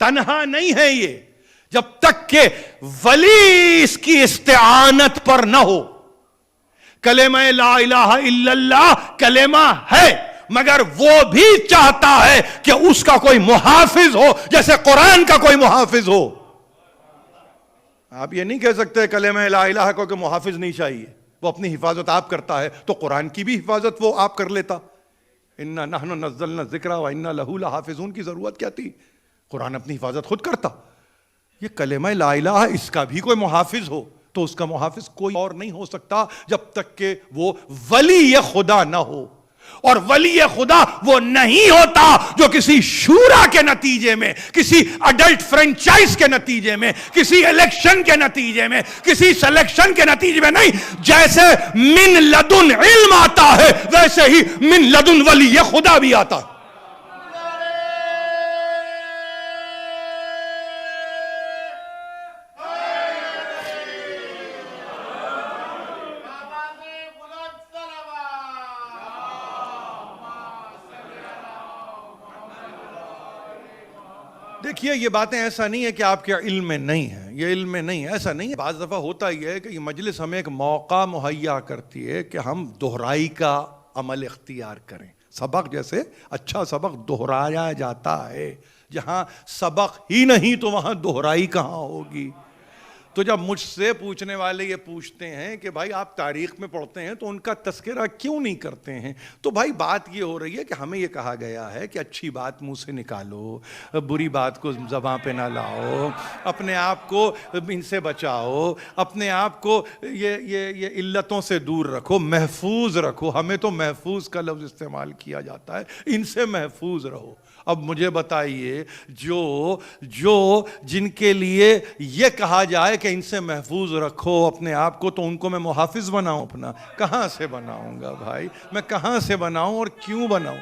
تنہا نہیں ہے. یہ جب تک کہ ولی اس کی استعانت پر نہ ہو. کلمہ لا الہ الا اللہ کلمہ ہے, مگر وہ بھی چاہتا ہے کہ اس کا کوئی محافظ ہو, جیسے قرآن کا کوئی محافظ ہو. آپ یہ نہیں کہہ سکتے کلمہ لا الہ کو کہ محافظ نہیں چاہیے, وہ اپنی حفاظت آپ کرتا ہے, تو قرآن کی بھی حفاظت وہ آپ کر لیتا. اِنَّا نَحْنُ نَزَّلْنَا الذِّكْرَ وَإِنَّا لَهُ لَحَافِظُونَ کی ضرورت کیا تھی؟ قرآن اپنی حفاظت خود کرتا. یہ کلمہ لا الہ اس کا بھی کوئی محافظ ہو تو اس کا محافظ کوئی اور نہیں ہو سکتا جب تک کہ وہ ولی خدا نہ ہو. اور ولی خدا وہ نہیں ہوتا جو کسی شورا کے نتیجے میں, کسی اڈلٹ فرنچائز کے نتیجے میں, کسی الیکشن کے نتیجے میں, کسی سلیکشن کے نتیجے میں نہیں. جیسے من لدن علم آتا ہے ویسے ہی من لدن ولی خدا بھی آتا ہے. دیکھیے یہ باتیں ایسا نہیں ہے کہ آپ کے علم میں نہیں ہیں, یہ علم میں نہیں ہے, ایسا نہیں ہے. بعض دفعہ ہوتا یہ ہے کہ یہ مجلس ہمیں ایک موقع مہیا کرتی ہے کہ ہم دہرائی کا عمل اختیار کریں. سبق جیسے اچھا سبق دہرایا جاتا ہے, جہاں سبق ہی نہیں تو وہاں دہرائی کہاں ہوگی. تو جب مجھ سے پوچھنے والے یہ پوچھتے ہیں کہ بھائی آپ تاریخ میں پڑھتے ہیں تو ان کا تذکرہ کیوں نہیں کرتے ہیں, تو بھائی بات یہ ہو رہی ہے کہ ہمیں یہ کہا گیا ہے کہ اچھی بات منہ سے نکالو, بری بات کو زباں پہ نہ لاؤ, اپنے آپ کو ان سے بچاؤ, اپنے آپ کو یہ علتوں سے دور رکھو, محفوظ رکھو. ہمیں تو محفوظ کا لفظ استعمال کیا جاتا ہے, ان سے محفوظ رہو. اب مجھے بتائیے جو جن کے لیے یہ کہا جائے کہ ان سے محفوظ رکھو اپنے آپ کو, تو ان کو میں محافظ بناؤں اپنا؟ کہاں سے بناؤں گا بھائی, میں کہاں سے بناؤں اور کیوں بناؤں؟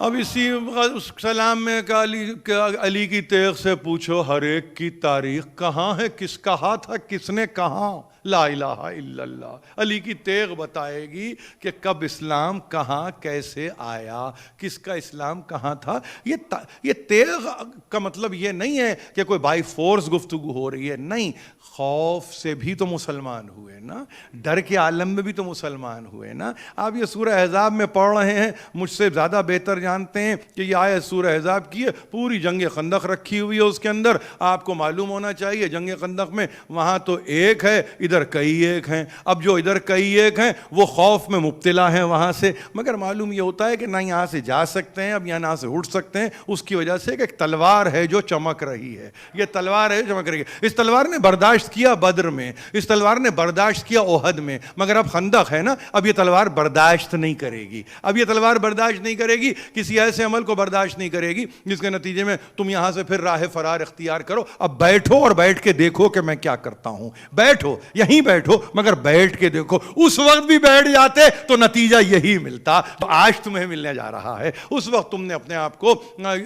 اب اسی اس سلام میں علی کی تیغ سے پوچھو ہر ایک کی تاریخ کہاں ہے، کس کہا تھا، کس نے کہاں، لا الہ الا اللہ۔ علی کی تیغ بتائے گی کہ کب اسلام کہاں کیسے آیا، کس کا اسلام کہاں تھا۔ یہ تیغ کا مطلب یہ نہیں ہے کہ کوئی بائی فورس گفتگو ہو رہی ہے، نہیں، خوف سے بھی تو مسلمان ہوئے نا، ڈر کے عالم میں بھی تو مسلمان ہوئے نا۔ آپ یہ سورہ احزاب میں پڑھ رہے ہیں، مجھ سے زیادہ بہتر جانتے ہیں کہ یہ آیت سورہ احزاب کی ہے، پوری جنگ خندق رکھی ہوئی ہے اس کے اندر۔ آپ کو معلوم ہونا چاہیے جنگ خندق میں وہاں تو ایک ہے، ادھر کئی ایک ہیں۔ اب جو ادھر کئی ایک ہیں وہ خوف میں مبتلا ہیں وہاں سے، مگر معلوم یہ ہوتا ہے کہ نہ یہاں سے جا سکتے ہیں، اب یہاں سے اٹھ سکتے ہیں، اس کی وجہ سے کہ ایک تلوار ہے جو چمک رہی ہے، یہ تلوار ہے جو چمک رہی ہے۔ اس تلوار نے برداشت کیا بدر میں، اس تلوار نے برداشت کیا احد میں، مگر اب خندق ہے نا، اب یہ تلوار برداشت نہیں کرے گی، اب یہ تلوار برداشت نہیں کرے گی، کسی ایسے عمل کو برداشت نہیں کرے گی جس کے نتیجے میں تم یہاں سے پھر راہ فرار اختیار کرو۔ اب بیٹھو اور بیٹھ کے دیکھو کہ میں کیا کرتا ہوں، بیٹھو یہیں بیٹھو مگر بیٹھ کے دیکھو۔ اس وقت بھی بیٹھ جاتے تو نتیجہ یہی ملتا تو آج تمہیں ملنے جا رہا ہے۔ اس وقت تم نے اپنے آپ کو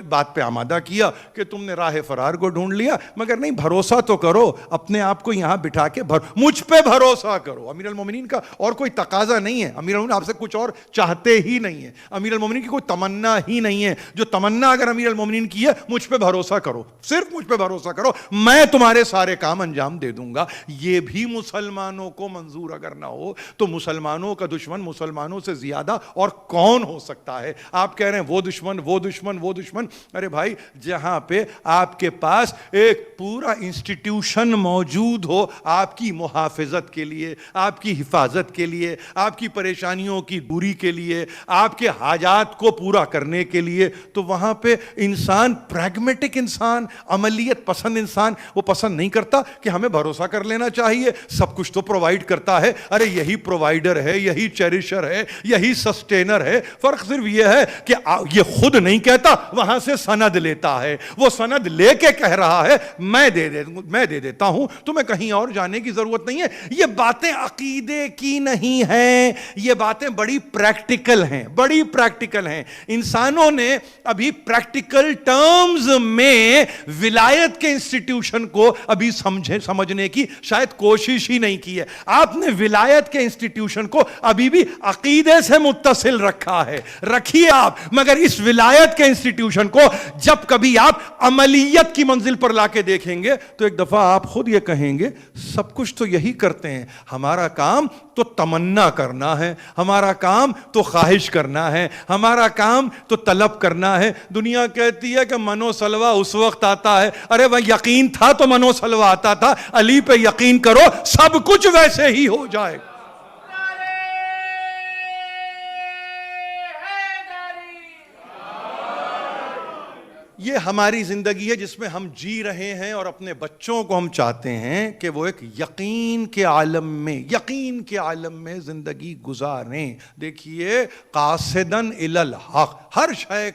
بات پہ آمادہ کیا کہ تم نے راہ فرار کو ڈھونڈ لیا، مگر نہیں، بھروسہ تو کرو، اپنے آپ کو یہاں بٹھا کے مجھ پہ بھروسہ کرو۔ امیر المومنین کا اور کوئی تقاضا نہیں ہے، امیر المومنین آپ سے کچھ اور چاہتے ہی نہیں ہے، امیر المومنین کی کوئی تمنا ہی نہیں ہے۔ جو تمنا اگر امیر المومنین کی ہے، مجھ پہ بھروسہ کرو، صرف مجھ پہ بھروسہ کرو، میں تمہارے سارے کام انجام دے دوں گا۔ یہ بھی مسلمانوں کو منظور اگر نہ ہو تو مسلمانوں کا دشمن مسلمانوں سے زیادہ اور کون ہو سکتا ہے؟ آپ کہہ رہے ہیں وہ دشمن وہ دشمن وہ دشمن، ارے بھائی جہاں پہ آپ کے پاس ایک پورا انسٹیٹیوشن موجود ہو آپ کی محافظت کے لیے، آپ کی حفاظت کے لیے، آپ کی پریشانیوں کی دوری کے لیے، آپ کے حاجات کو پورا کرنے کے لیے، تو وہاں پہ انسان پریگمیٹک انسان، عملیت پسند انسان وہ پسند نہیں کرتا کہ ہمیں بھروسہ کر لینا چاہیے، سب کچھ تو پرووائڈ کرتا ہے۔ ارے یہی پرووائڈر ہے، یہی چیریشر ہے، یہی سسٹینر ہے، فرق صرف یہ ہے کہ یہ خود نہیں کہتا، وہاں سے سند لیتا ہے، وہ سند لے کے کہہ رہا ہے میں دے دیتا ہوں، تمہیں کہیں اور جانے کی ضرورت نہیں ہے۔ یہ باتیں عقیدے کی نہیں ہیں، یہ باتیں بڑی پریکٹیکل ہیں، بڑی پریکٹیکل ہیں۔ انسانوں نے ابھی پریکٹیکل ٹرمز میں ولایت کے انسٹیٹیوشن کو ابھی سمجھنے کی شاید کوشش ہی نہیں کی ہے۔ آپ نے ولایت کے انسٹیٹیوشن کو ابھی بھی عقیدے سے متصل رکھا ہے، رکھیے آپ، مگر اس ولایت کے انسٹیٹیوشن کو جب کبھی آپ عملیت کی منزل پر لا کے دیکھیں گے تو ایک دفعہ آپ خود یہ کہیں گے سب کچھ تو یہی کرتے ہیں، ہمارا کام تو تمنا کرنا ہے، ہمارا کام تو خواہش کرنا ہے، ہمارا کام تو طلب کرنا ہے۔ دنیا کہتی ہے کہ منو سلوہ اس وقت آتا ہے، ارے وہ یقین تھا تو منو سلوہ آتا تھا، علی پہ یقین کرو سب کچھ ویسے ہی ہو جائے گا۔ یہ ہماری زندگی ہے جس میں ہم جی رہے ہیں، اور اپنے بچوں کو ہم چاہتے ہیں کہ وہ ایک یقین کے عالم میں زندگی گزاریں۔ دیکھیے قاصدن الی الحق، ہر شے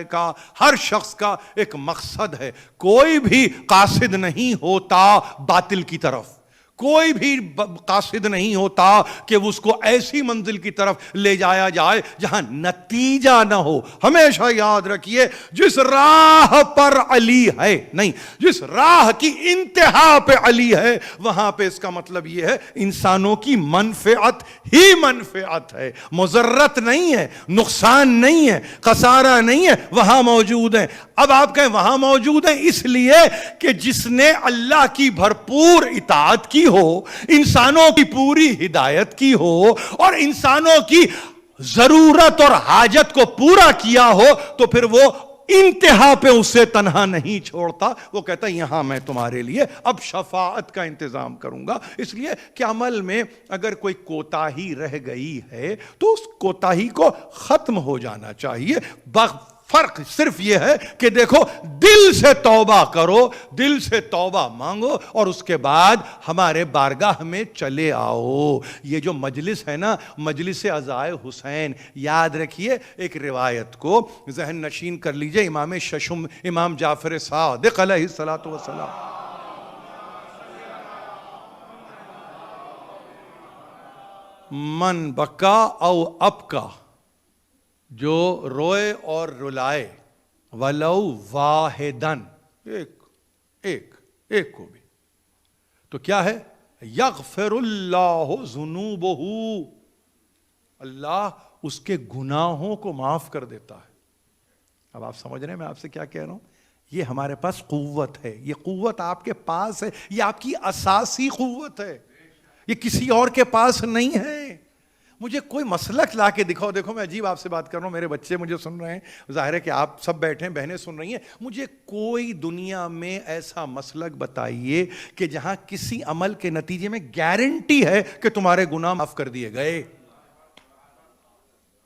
کا ہر شخص کا ایک مقصد ہے، کوئی بھی قاصد نہیں ہوتا باطل کی طرف، کوئی بھی قاصد نہیں ہوتا کہ اس کو ایسی منزل کی طرف لے جایا جائے جہاں نتیجہ نہ ہو۔ ہمیشہ یاد رکھیے جس راہ پر علی ہے، نہیں، جس راہ کی انتہا پہ علی ہے، وہاں پہ اس کا مطلب یہ ہے انسانوں کی منفعت ہی منفعت ہے، مضرت نہیں ہے، نقصان نہیں ہے، خسارہ نہیں ہے، وہاں موجود ہے۔ اب آپ کہیں وہاں موجود ہیں اس لیے کہ جس نے اللہ کی بھرپور اطاعت کی ہو، انسانوں کی پوری ہدایت کی ہو، اور انسانوں کی ضرورت اور حاجت کو پورا کیا ہو، تو پھر وہ انتہا پہ اسے تنہا نہیں چھوڑتا، وہ کہتا ہے یہاں میں تمہارے لیے اب شفاعت کا انتظام کروں گا۔ اس لیے کہ عمل میں اگر کوئی کوتاہی رہ گئی ہے تو اس کوتاہی کو ختم ہو جانا چاہیے۔ فرق صرف یہ ہے کہ دیکھو دل سے توبہ کرو، دل سے توبہ مانگو، اور اس کے بعد ہمارے بارگاہ میں چلے آؤ۔ یہ جو مجلس ہے نا، مجلس عزائے حسین، یاد رکھیے ایک روایت کو ذہن نشین کر لیجئے، امام ششم، امام جعفر صادق علیہ الصلوۃ والسلام، من بکا او ابکا جو روئے اور رلائے ولو واحدن، ایک کو بھی، تو کیا ہے؟ یغفر اللہ ذنوبہ، اللہ اس کے گناہوں کو معاف کر دیتا ہے۔ اب آپ سمجھ رہے ہیں میں آپ سے کیا کہہ رہا ہوں؟ یہ ہمارے پاس قوت ہے، یہ قوت آپ کے پاس ہے، یہ آپ کی اساسی قوت ہے، یہ کسی اور کے پاس نہیں ہے۔ مجھے کوئی مسلک لا کے دکھاؤ، دیکھو میں عجیب آپ سے بات کر رہا ہوں، میرے بچے مجھے سن رہے ہیں، ظاہر ہے کہ آپ سب بیٹھے ہیں، بہنیں سن رہی ہیں، مجھے کوئی دنیا میں ایسا مسلک بتائیے کہ جہاں کسی عمل کے نتیجے میں گارنٹی ہے کہ تمہارے گناہ معاف کر دیے گئے۔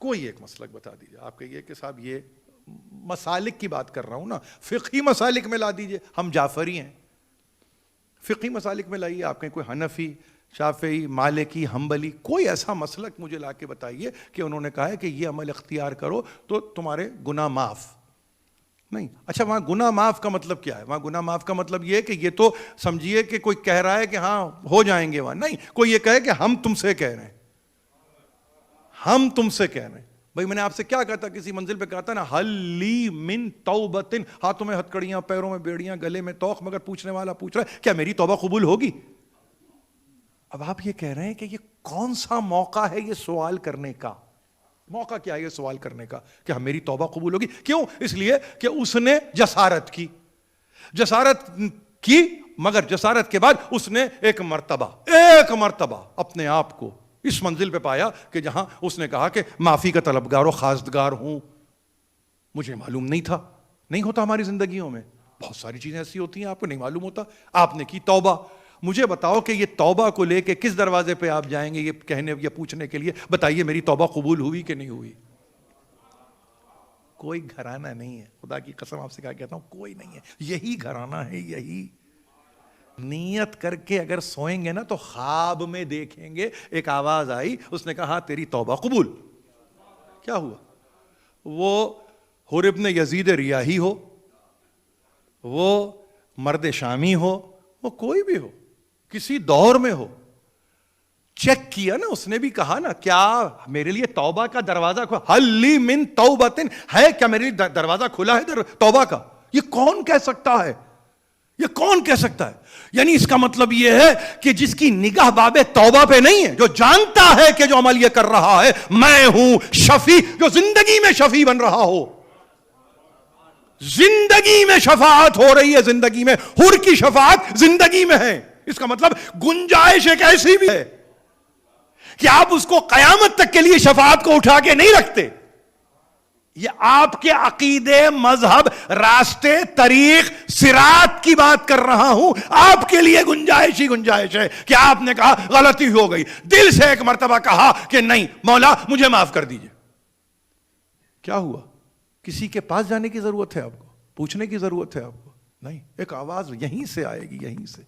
کوئی ایک مسلک بتا دیجئے۔ آپ کہیے کہ صاحب یہ مسالک کی بات کر رہا ہوں نا، فقہی مسالک میں لا دیجئے، ہم جعفری ہیں، فقہی مسالک میں لائیے، آپ کہیں کوئی حنفی، شافعی، مالکی، حنبلی، کوئی ایسا مسلک مجھے لا کے بتائیے کہ انہوں نے کہا ہے کہ یہ عمل اختیار کرو تو تمہارے گناہ معاف۔ نہیں۔ اچھا وہاں گناہ معاف کا مطلب کیا ہے؟ وہاں گناہ معاف کا مطلب یہ ہے کہ یہ تو سمجھیے کہ کوئی کہہ رہا ہے کہ ہاں ہو جائیں گے وہاں، نہیں، کوئی یہ کہے کہ ہم تم سے کہہ رہے ہیں، ہم تم سے کہہ رہے ہیں۔ بھائی میں نے آپ سے کیا کہا تھا؟ کسی منزل پہ کہا تھا نا، حل لی من توبۃ، ہاتھوں میں ہتھکڑیاں، پیروں میں بیڑیاں، گلے میں توق، مگر پوچھنے والا پوچھ رہا ہے کیا میری توبہ قبول ہوگی؟ اب آپ یہ کہہ رہے ہیں کہ یہ کون سا موقع ہے یہ سوال کرنے کا؟ موقع کیا ہے یہ سوال کرنے کا کہ ہم میری توبہ قبول ہوگی؟ کیوں؟ اس لیے کہ اس نے جسارت کی، مگر جسارت کے بعد اس نے ایک مرتبہ اپنے آپ کو اس منزل پہ پایا کہ جہاں اس نے کہا کہ معافی کا طلبگار و خواستگار ہوں، مجھے معلوم نہیں تھا۔ نہیں ہوتا ہماری زندگیوں میں بہت ساری چیزیں ایسی ہوتی ہیں آپ کو نہیں معلوم ہوتا، آپ نے کی توبہ۔ مجھے بتاؤ کہ یہ توبہ کو لے کے کس دروازے پہ آپ جائیں گے یہ کہنے یا پوچھنے کے لیے، بتائیے میری توبہ قبول ہوئی کہ نہیں ہوئی؟ کوئی گھرانہ نہیں ہے، خدا کی قسم آپ سے کہا کہتا ہوں، کوئی نہیں ہے، یہی گھرانہ ہے، یہی۔ نیت کر کے اگر سوئیں گے نا تو خواب میں دیکھیں گے ایک آواز آئی، اس نے کہا تیری توبہ قبول۔ کیا ہوا؟ وہ حر ابن یزید ریاحی ہو، وہ مرد شامی ہو، وہ کوئی بھی ہو، کسی دور میں ہو، چیک کیا نا، اس نے بھی کہا نا کیا میرے لیے توبہ کا دروازہ کھلا، حل لی من توبۃ، ہے کیا میرے لیے دروازہ کھلا ہے توبہ کا؟ یہ کون کہہ سکتا ہے؟ یہ کون کہہ سکتا ہے؟ یعنی اس کا مطلب یہ ہے کہ جس کی نگاہ باب توبہ پہ نہیں ہے، جو جانتا ہے کہ جو عمل یہ کر رہا ہے میں ہوں شفیع، جو زندگی میں شفیع بن رہا ہو، زندگی میں شفاعت ہو رہی ہے، زندگی میں حر کی شفاعت زندگی میں ہے، اس کا مطلب گنجائش ایک ایسی بھی ہے کہ آپ اس کو قیامت تک کے لیے شفاعت کو اٹھا کے نہیں رکھتے۔ یہ آپ کے عقیدے، مذہب، راستے، طریق، صراط کی بات کر رہا ہوں، آپ کے لیے گنجائش ہی گنجائش ہے کہ آپ نے کہا غلطی ہو گئی، دل سے ایک مرتبہ کہا کہ نہیں مولا مجھے معاف کر دیجئے۔ کیا ہوا؟ کسی کے پاس جانے کی ضرورت ہے آپ کو؟ پوچھنے کی ضرورت ہے آپ کو؟ نہیں، ایک آواز یہیں سے آئے گی، یہیں سے۔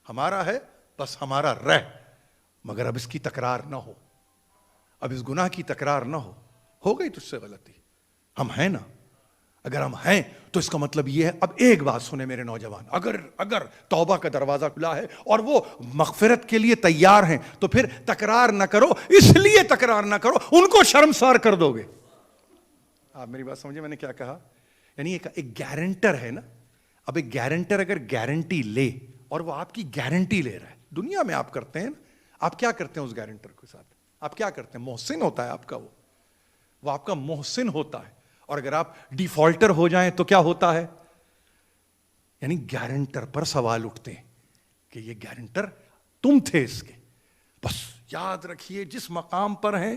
ہمارا ہے بس ہمارا رہ، مگر اب اس کی تکرار نہ ہو، اب اس گناہ کی تکرار نہ ہو گئی تجھ سے غلطی، ہم ہیں نا، اگر ہم ہیں تو اس کا مطلب یہ ہے، اب ایک بات سنیں میرے نوجوان، اگر توبہ کا دروازہ کھلا ہے اور وہ مغفرت کے لیے تیار ہیں تو پھر تکرار نہ کرو، اس لیے تکرار نہ کرو ان کو شرمسار کر دو گے۔ آپ میری بات سمجھے میں نے کیا کہا؟ یعنی ایک گارنٹر ہے نا، اب ایک گارنٹر اگر گارنٹی لے اور وہ آپ کی گارنٹی لے رہا ہے، دنیا میں آپ کرتے ہیں نا، آپ کیا کرتے ہیں اس گارنٹر کے ساتھ؟ آپ کیا کرتے ہیں؟ محسن ہوتا ہے آپ کا، وہ آپ کا محسن ہوتا ہے، اور اگر آپ ڈیفالٹر ہو جائیں تو کیا ہوتا ہے؟ یعنی گارنٹر پر سوال اٹھتے ہیں کہ یہ گارنٹر تم تھے اس کے۔ بس یاد رکھیے جس مقام پر ہیں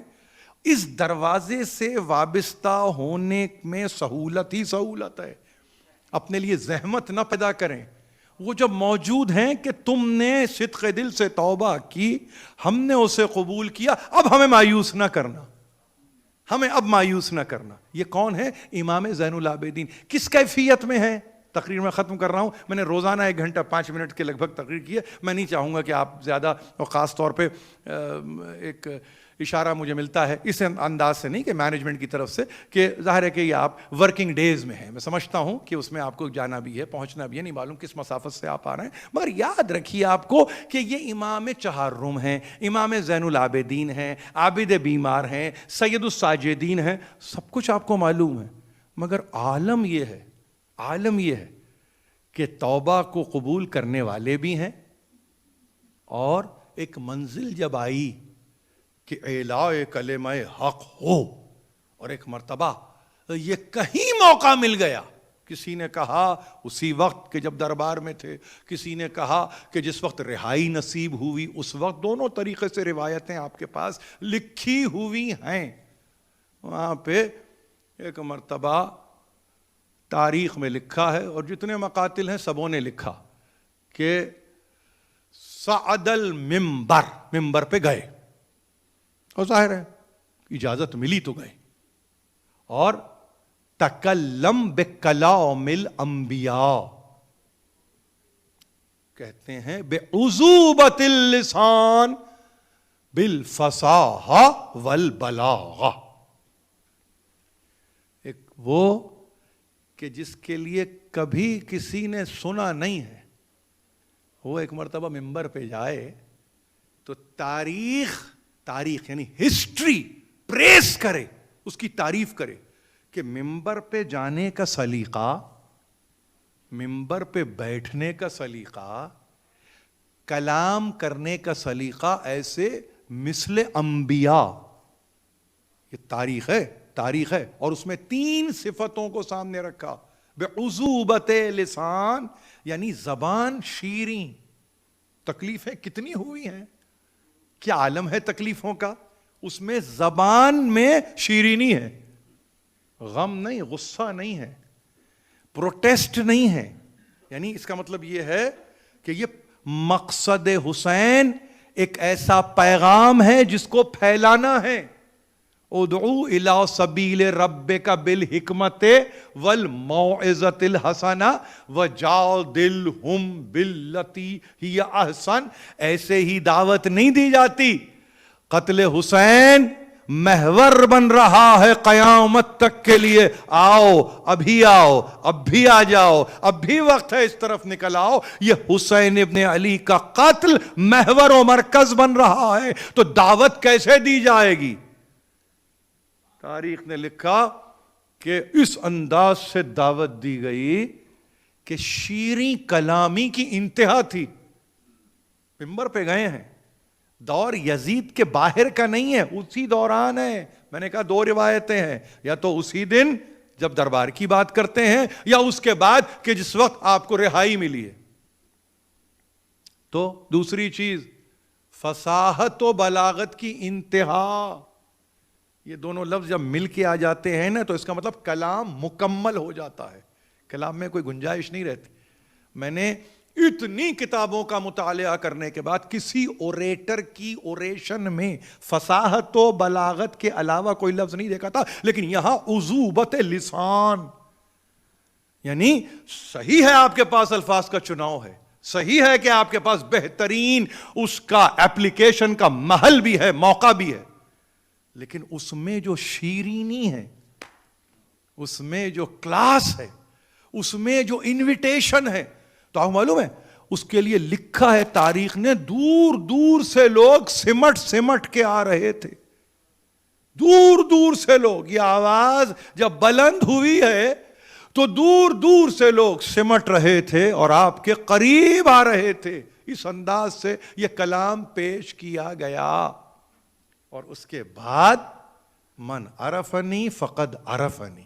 اس دروازے سے وابستہ ہونے میں سہولت ہی سہولت ہے، اپنے لیے زحمت نہ پیدا کریں۔ وہ جب موجود ہیں کہ تم نے صدق دل سے توبہ کی، ہم نے اسے قبول کیا، اب ہمیں مایوس نہ کرنا، ہمیں اب مایوس نہ کرنا۔ یہ کون ہے؟ امام زین العابدین۔ کس کیفیت میں ہے؟ تقریر میں ختم کر رہا ہوں، میں نے روزانہ 1 گھنٹہ 5 منٹ کے لگ بھگ تقریر کی ہے، میں نہیں چاہوں گا کہ آپ زیادہ، اور خاص طور پہ ایک اشارہ مجھے ملتا ہے اس انداز سے نہیں کہ مینجمنٹ کی طرف سے، کہ ظاہر ہے کہ یہ آپ ورکنگ ڈیز میں ہیں، میں سمجھتا ہوں کہ اس میں آپ کو جانا بھی ہے، پہنچنا بھی ہے، نہیں معلوم کس مسافت سے آپ آ رہے ہیں، مگر یاد رکھیے آپ کو کہ یہ امام چہارم ہیں، امام زین العابدین ہیں، عابد بیمار ہیں، سید الساجدین ہیں، سب کچھ آپ کو معلوم ہے، مگر عالم یہ ہے کہ توبہ کو قبول کرنے والے بھی ہیں، اور ایک منزل جب آئی کہ اعلاء کلمہ حق ہو، اور ایک مرتبہ یہ کہیں موقع مل گیا، کسی نے کہا اسی وقت کہ جب دربار میں تھے، کسی نے کہا کہ جس وقت رہائی نصیب ہوئی اس وقت، دونوں طریقے سے روایتیں آپ کے پاس لکھی ہوئی ہیں، وہاں پہ ایک مرتبہ تاریخ میں لکھا ہے، اور جتنے مقاتل ہیں سبوں نے لکھا کہ صعد المنبر، ممبر پہ گئے، اور ظاہر ہے اجازت ملی تو گئے، اور تکلم بکلام الانبیاء، کہتے ہیں بعذوبۃ اللسان بالفصاحہ والبلاغہ، ایک وہ کہ جس کے لیے کبھی کسی نے سنا نہیں ہے، وہ ایک مرتبہ ممبر پہ جائے تو تاریخ یعنی ہسٹری پریس کرے، اس کی تعریف کرے کہ ممبر پہ جانے کا سلیقہ، ممبر پہ بیٹھنے کا سلیقہ، کلام کرنے کا سلیقہ ایسے مثل انبیاء، یہ تاریخ ہے، اور اس میں 3 صفتوں کو سامنے رکھا، بعذوبۃ لسان یعنی زبان شیریں، تکلیفیں کتنی ہوئی ہیں، کیا عالم ہے تکلیفوں کا، اس میں زبان میں شیرینی ہے، غم نہیں، غصہ نہیں ہے، پروٹیسٹ نہیں ہے، یعنی اس کا مطلب یہ ہے کہ یہ مقصد حسین ایک ایسا پیغام ہے جس کو پھیلانا ہے، ادعو الی سبیل ربک بالحکمت والموعظۃ الحسنہ وجادلہم باللتی ہی احسن، ایسے ہی دعوت نہیں دی جاتی، قتل حسین محور بن رہا ہے قیامت تک کے لیے، آؤ ابھی آؤ، اب بھی آ جاؤ، اب بھی وقت ہے، اس طرف نکل آؤ، یہ حسین ابن علی کا قتل محور و مرکز بن رہا ہے، تو دعوت کیسے دی جائے گی؟ تاریخ نے لکھا کہ اس انداز سے دعوت دی گئی کہ شیریں کلامی کی انتہا تھی، ممبر پہ گئے ہیں، دور یزید کے باہر کا نہیں ہے، اسی دوران ہے، میں نے کہا 2 روایتیں ہیں، یا تو اسی دن جب دربار کی بات کرتے ہیں، یا اس کے بعد کہ جس وقت آپ کو رہائی ملی ہے۔ تو دوسری چیز فصاحت و بلاغت کی انتہا، یہ دونوں لفظ جب مل کے آ جاتے ہیں نا تو اس کا مطلب کلام مکمل ہو جاتا ہے، کلام میں کوئی گنجائش نہیں رہتی۔ میں نے اتنی کتابوں کا مطالعہ کرنے کے بعد کسی اوریٹر کی اوریشن میں فصاحت و بلاغت کے علاوہ کوئی لفظ نہیں دیکھا تھا، لیکن یہاں عذوبت لسان، یعنی صحیح ہے آپ کے پاس الفاظ کا چناؤ ہے، صحیح ہے کہ آپ کے پاس بہترین اس کا ایپلیکیشن کا محل بھی ہے، موقع بھی ہے، لیکن اس میں جو شیرینی ہے، اس میں جو کلاس ہے، اس میں جو انویٹیشن ہے، تو آپ معلوم ہے اس کے لیے لکھا ہے تاریخ نے، دور دور سے لوگ سمٹ کے آ رہے تھے، دور دور سے لوگ، یہ آواز جب بلند ہوئی ہے تو دور دور سے لوگ سمٹ رہے تھے اور آپ کے قریب آ رہے تھے، اس انداز سے یہ کلام پیش کیا گیا۔ اور اس کے بعد من عرفنی فقد عرفنی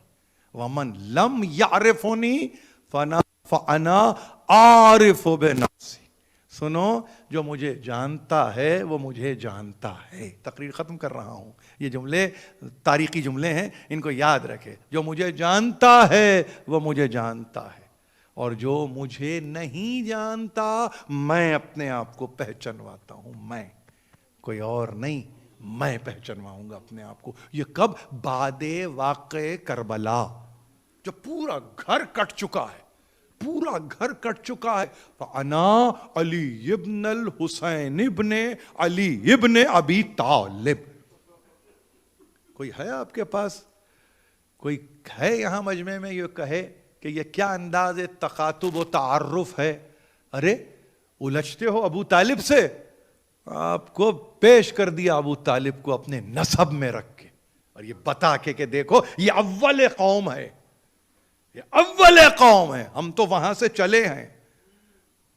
ومن لم یعرفنی فانا عارف بنفسی، سنو جو مجھے جانتا ہے وہ مجھے جانتا ہے۔ تقریر ختم کر رہا ہوں، یہ جملے تاریخی جملے ہیں، ان کو یاد رکھے، جو مجھے جانتا ہے وہ مجھے جانتا ہے، اور جو مجھے نہیں جانتا میں اپنے آپ کو پہچنواتا ہوں، میں، کوئی اور نہیں، میں پہچنواؤں گا اپنے آپ کو۔ یہ کب؟ بعد واقع کربلا، جو پورا گھر کٹ چکا ہے، پورا گھر کٹ چکا ہے، فَأَنَا علی ابن الحسین ابن علی ابن ابی طالب، کوئی ہے آپ کے پاس؟ کوئی ہے یہاں مجمع میں یہ کہے کہ یہ کیا انداز تخاطب و تعارف ہے؟ ارے الجھتے ہو ابو طالب سے، آپ کو پیش کر دیا ابو طالب کو اپنے نسب میں رکھ کے، اور یہ بتا کے کہ دیکھو یہ اول قوم ہے، یہ اول قوم ہے، ہم تو وہاں سے چلے ہیں۔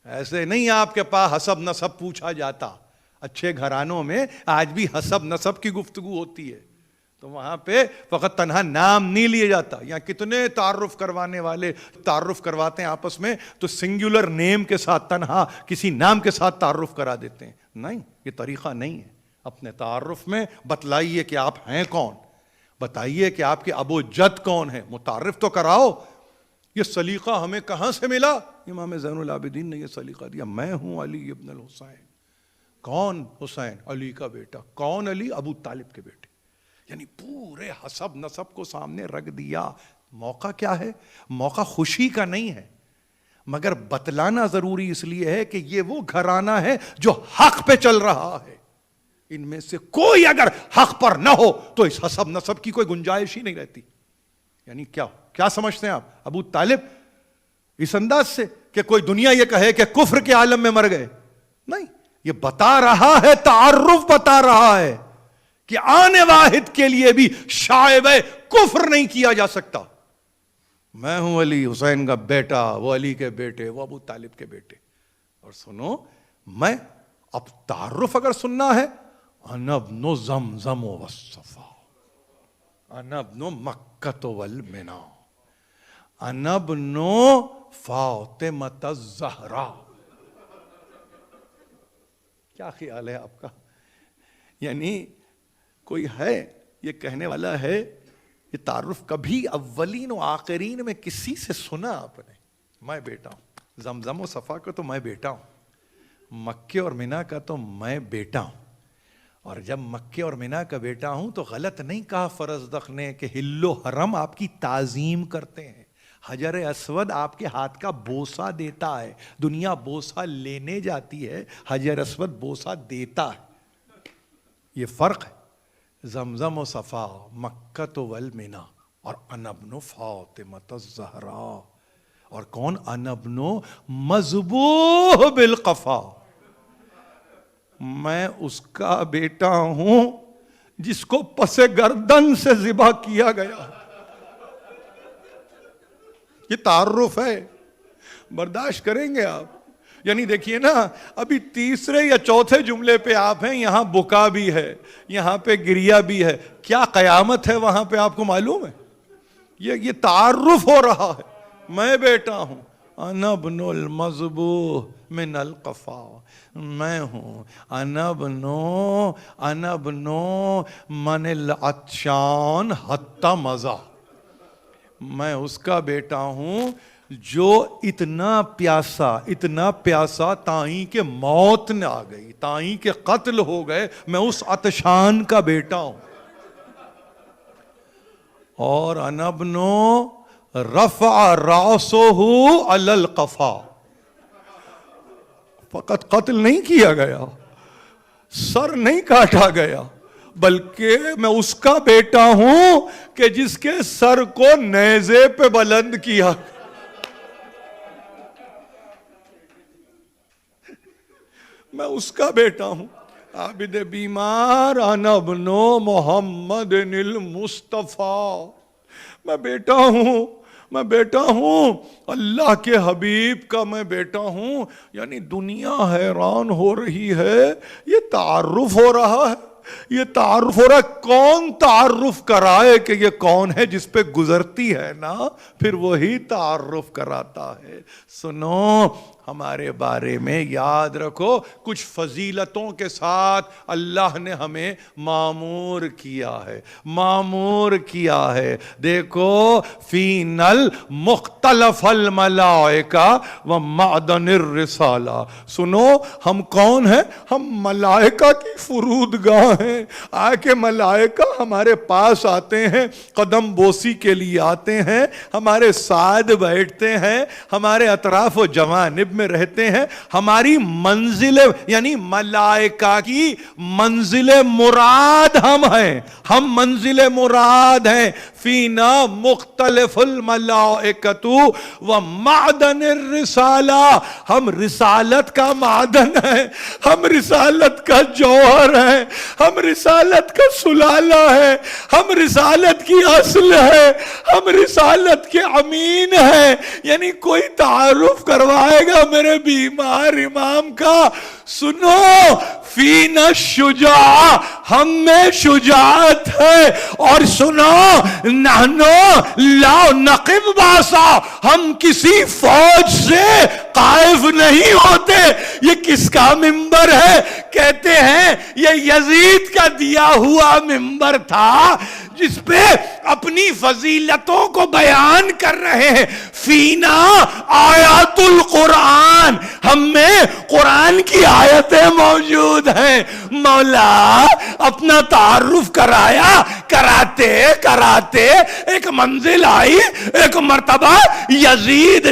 ایسے نہیں آپ کے پاس حسب نسب پوچھا جاتا، اچھے گھرانوں میں آج بھی حسب نسب کی گفتگو ہوتی ہے، تو وہاں پہ فقط تنہا نام نہیں لیا جاتا۔ یہاں کتنے تعارف کروانے والے تعارف کرواتے ہیں آپس میں تو سنگولر نیم کے ساتھ، تنہا کسی نام کے ساتھ تعارف کرا دیتے ہیں۔ نہیں، یہ طریقہ نہیں ہے۔ اپنے تعارف میں بتلائیے کہ آپ ہیں کون، بتائیے کہ آپ کے ابو جد کون ہیں، متعارف تو کراؤ۔ یہ سلیقہ ہمیں کہاں سے ملا؟ امام زین العابدین نے یہ سلیقہ دیا، میں ہوں علی ابن الحسین۔ کون حسین؟ علی کا بیٹا۔ کون علی؟ ابو طالب کے بیٹے۔ یعنی پورے حسب نسب کو سامنے رکھ دیا۔ موقع کیا ہے؟ موقع خوشی کا نہیں ہے، مگر بتلانا ضروری اس لیے ہے کہ یہ وہ گھرانہ ہے جو حق پہ چل رہا ہے۔ ان میں سے کوئی اگر حق پر نہ ہو تو اس حسب نسب کی کوئی گنجائش ہی نہیں رہتی۔ یعنی کیا سمجھتے ہیں آپ ابو طالب اس انداز سے کہ کوئی دنیا یہ کہے کہ کفر کے عالم میں مر گئے؟ نہیں، یہ بتا رہا ہے، تعارف بتا رہا ہے کہ آنے واحد کے لیے بھی شائبہ کفر نہیں کیا جا سکتا۔ میں ہوں علی، حسین کا بیٹا، وہ علی کے بیٹے، وہ ابو طالب کے بیٹے۔ اور سنو، میں اب تعارف اگر سننا ہے، انا ابن زمزم والصفا، انا ابن مکہ والمنا، انا ابن فاطمۃ الزہرا۔ کیا خیال ہے آپ کا؟ یعنی کوئی ہے یہ کہنے والا ہے، یہ تعارف کبھی اولین و آخرین میں کسی سے سنا آپ نے؟ میں بیٹا ہوں، زمزم و صفا کا تو میں بیٹا ہوں، مکے اور مینا کا تو میں بیٹا ہوں۔ اور جب مکے اور مینا کا بیٹا ہوں تو غلط نہیں کہا فرزدق نے کہ حل و حرم آپ کی تعظیم کرتے ہیں، حجر اسود آپ کے ہاتھ کا بوسہ دیتا ہے، دنیا بوسہ لینے جاتی ہے، حجر اسود بوسہ دیتا ہے۔ یہ فرق ہے۔ زمزم و صفا، مکہ والمنا، اور انا ابن فاطمۃ الزہرا۔ اور کون؟ انا ابن مذبوح بالقفا، میں اس کا بیٹا ہوں جس کو پس گردن سے ذبح کیا گیا۔ یہ تعارف ہے، برداشت کریں گے آپ؟ یعنی دیکھیے نا، ابھی تیسرے یا چوتھے جملے پہ آپ ہیں، یہاں بکا بھی ہے، یہاں پہ گریا بھی ہے۔ کیا قیامت ہے وہاں پہ آپ کو معلوم ہے؟ یہ تعارف ہو رہا ہے، میں بیٹا ہوں، انا ابن المذبوح من القفا، میں ہوں انا ابن من العطشان حتی مزا، میں اس کا بیٹا ہوں جو اتنا پیاسا تائیں کہ موت نہ آ گئی، تائیں کہ قتل ہو گئے، میں اس عطشان کا بیٹا ہوں۔ اور انا ابن رفع راسہ علی القفا، فقط قتل نہیں کیا گیا، سر نہیں کاٹا گیا، بلکہ میں اس کا بیٹا ہوں کہ جس کے سر کو نیزے پہ بلند کیا۔ میں اس کا بیٹا ہوں، عابد بیمار، انا ابن محمد المصطفیٰ، میں بیٹا ہوں اللہ کے حبیب کا، میں بیٹا ہوں۔ یعنی دنیا حیران ہو رہی ہے، یہ تعارف ہو رہا ہے، یہ تعارف ہو رہا ہے۔ کون تعارف کرائے کہ یہ کون ہے؟ جس پہ گزرتی ہے نا، پھر وہی تعارف کراتا ہے۔ سنو، ہمارے بارے میں یاد رکھو، کچھ فضیلتوں کے ساتھ اللہ نے ہمیں معمور کیا ہے۔ دیکھو، فین المختلف الملائکہ و معدن الرسالہ۔ سنو، ہم کون ہیں؟ ہم ملائکہ کی فرودگاہ ہیں. آ کے ملائکہ ہمارے پاس آتے ہیں, قدم بوسی کے لیے آتے ہیں, ہمارے ساتھ بیٹھتے ہیں, ہمارے اطراف و جوانب میں رہتے ہیں. ہماری منزل یعنی ملائکہ کی منزل مراد ہم ہیں, ہم منزل مراد ہیں. فینا مختلف الملائکۃ و معدن الرسالہ, ہم رسالت کا معدن ہے, ہم رسالت کا جوہر ہے, ہم رسالت کا سلالہ ہے, ہم رسالت کی اصل ہے, ہم رسالت کے امین ہیں. یعنی کوئی تعارف کروائے گا میرے بیمار امام کا, سنو فینا شجاع, ہم میں شجاعت ہے. اور سنو نحنو لا نقب باسا, ہم کسی فوج سے قائف نہیں ہوتے. یہ کس کا منبر ہے؟ کہتے ہیں یہ یزید کا دیا ہوا منبر تھا جس پہ اپنی فضیلتوں کو بیان کر رہے ہیں. فینا آیات القرآن, ہم میں قرآن کی آیتیں موجود ہیں. مولا اپنا تعارف کرایا, کراتے کراتے ایک منزل آئی. ایک مرتبہ یزید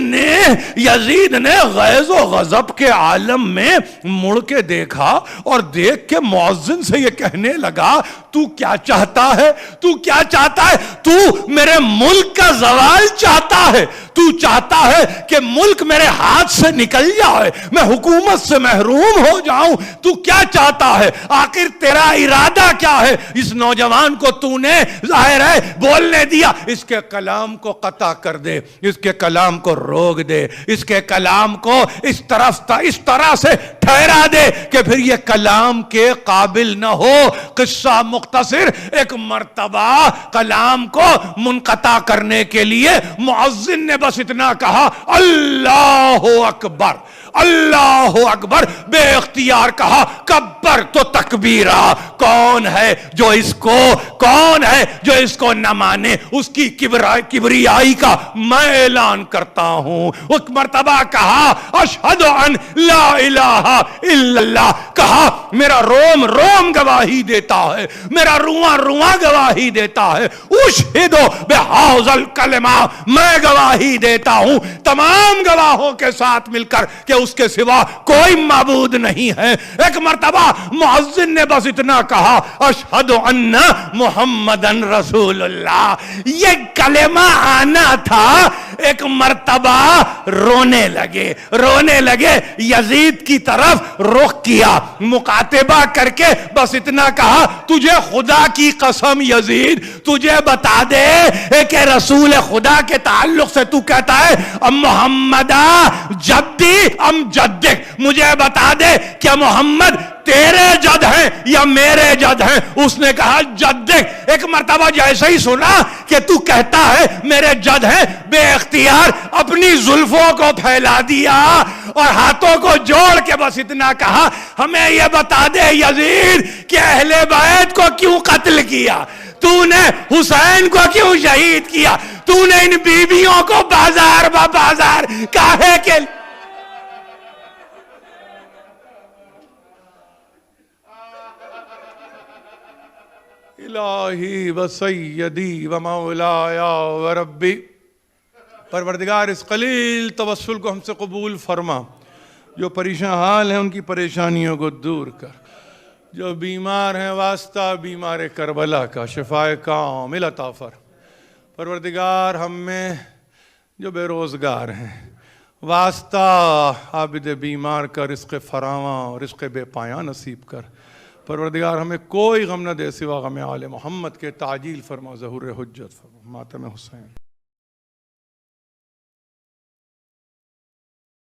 نے غیظ و غضب کے عالم میں مڑ کے دیکھا اور دیکھ کے مؤذن سے یہ کہنے لگا, تو کیا چاہتا ہے؟ تو کیا چاہتا ہے؟ تو میرے ملک کا زوال چاہتا ہے, تو چاہتا ہے کہ ملک میرے ہاتھ سے نکل جائے, میں حکومت سے محروم ہو جاؤں. تو کیا چاہتا ہے؟ آخر تیرا ارادہ کیا ہے؟ اس نوجوان کو تو نے ظاہر ہے بولنے دیا, اس کے کلام کو قطع کر دے, اس کے کلام کو روک دے, اس کے کلام کو اس طرح سے ٹھہرا دے کہ پھر یہ کلام کے قابل نہ ہو. قصہ مختصر, ایک مرتبہ کلام کو منقطع کرنے کے لیے مؤذن نے بس اتنا کہا, اللہ اکبر, اللہ اکبر. بے اختیار کہا کبر تو تکبیرہ. کون ہے جو اس کو نہ مانے, اس کی کبریائی کا میں اعلان کرتا ہوں. ایک مرتبہ کہا اشہد ان لا الہ الا اللہ, کہا میرا روم گواہی دیتا ہے, میرا رواں گواہی دیتا ہے. اشہد بہذا الکلمہ, میں گواہی دیتا ہوں تمام گواہوں کے ساتھ مل کر کہ اس کے سوا کوئی معبود نہیں ہے. ایک مرتبہ مؤذن نے بس اتنا کہا اشہد ان محمدن رسول اللہ. یہ کلمہ آنا تھا. ایک مرتبہ رونے لگے, یزید کی طرف رخ کیا, مکاتبہ کر کے بس اتنا کہا تجھے خدا کی قسم یزید, تجھے بتا دے کہ رسول خدا کے تعلق سے تو کہتا ہے ام محمدہ جدی ام جدک, مجھے بتا دے کہ محمد تیرے جد ہیں یا میرے جد ہیں. اس نے کہا جدک. ایک مرتبہ جیسے ہی سنا کہ تو کہتا ہے میرے جد ہیں, بے اختیار اپنی زلفوں کو پھیلا دیا اور ہاتھوں کو جوڑ کے بس اتنا کہا ہمیں یہ بتا دے یزید کہ اہل بیت کو کیوں قتل کیا, تو نے حسین کو کیوں شہید کیا, تو نے ان بیویوں کو بازار کاہے کے الہی و سیدی و مولایا و ربی. پروردگار اس قلیل توسل کو ہم سے قبول فرما. جو پریشان حال ہیں ان کی پریشانیوں کو دور کر, جو بیمار ہیں واسطہ بیمار کربلا کا شفائے کامل عطا فرما. پروردگار ہم میں جو بے روزگار ہیں واسطہ عابد بیمار کا رزق فراواں اور رزق بے پایاں نصیب کر. پروردگار ہمیں کوئی غم نہ دے سوا غم آل محمد کے. تعجیل فرما, ظہور حجت فرما, ماتم حسین.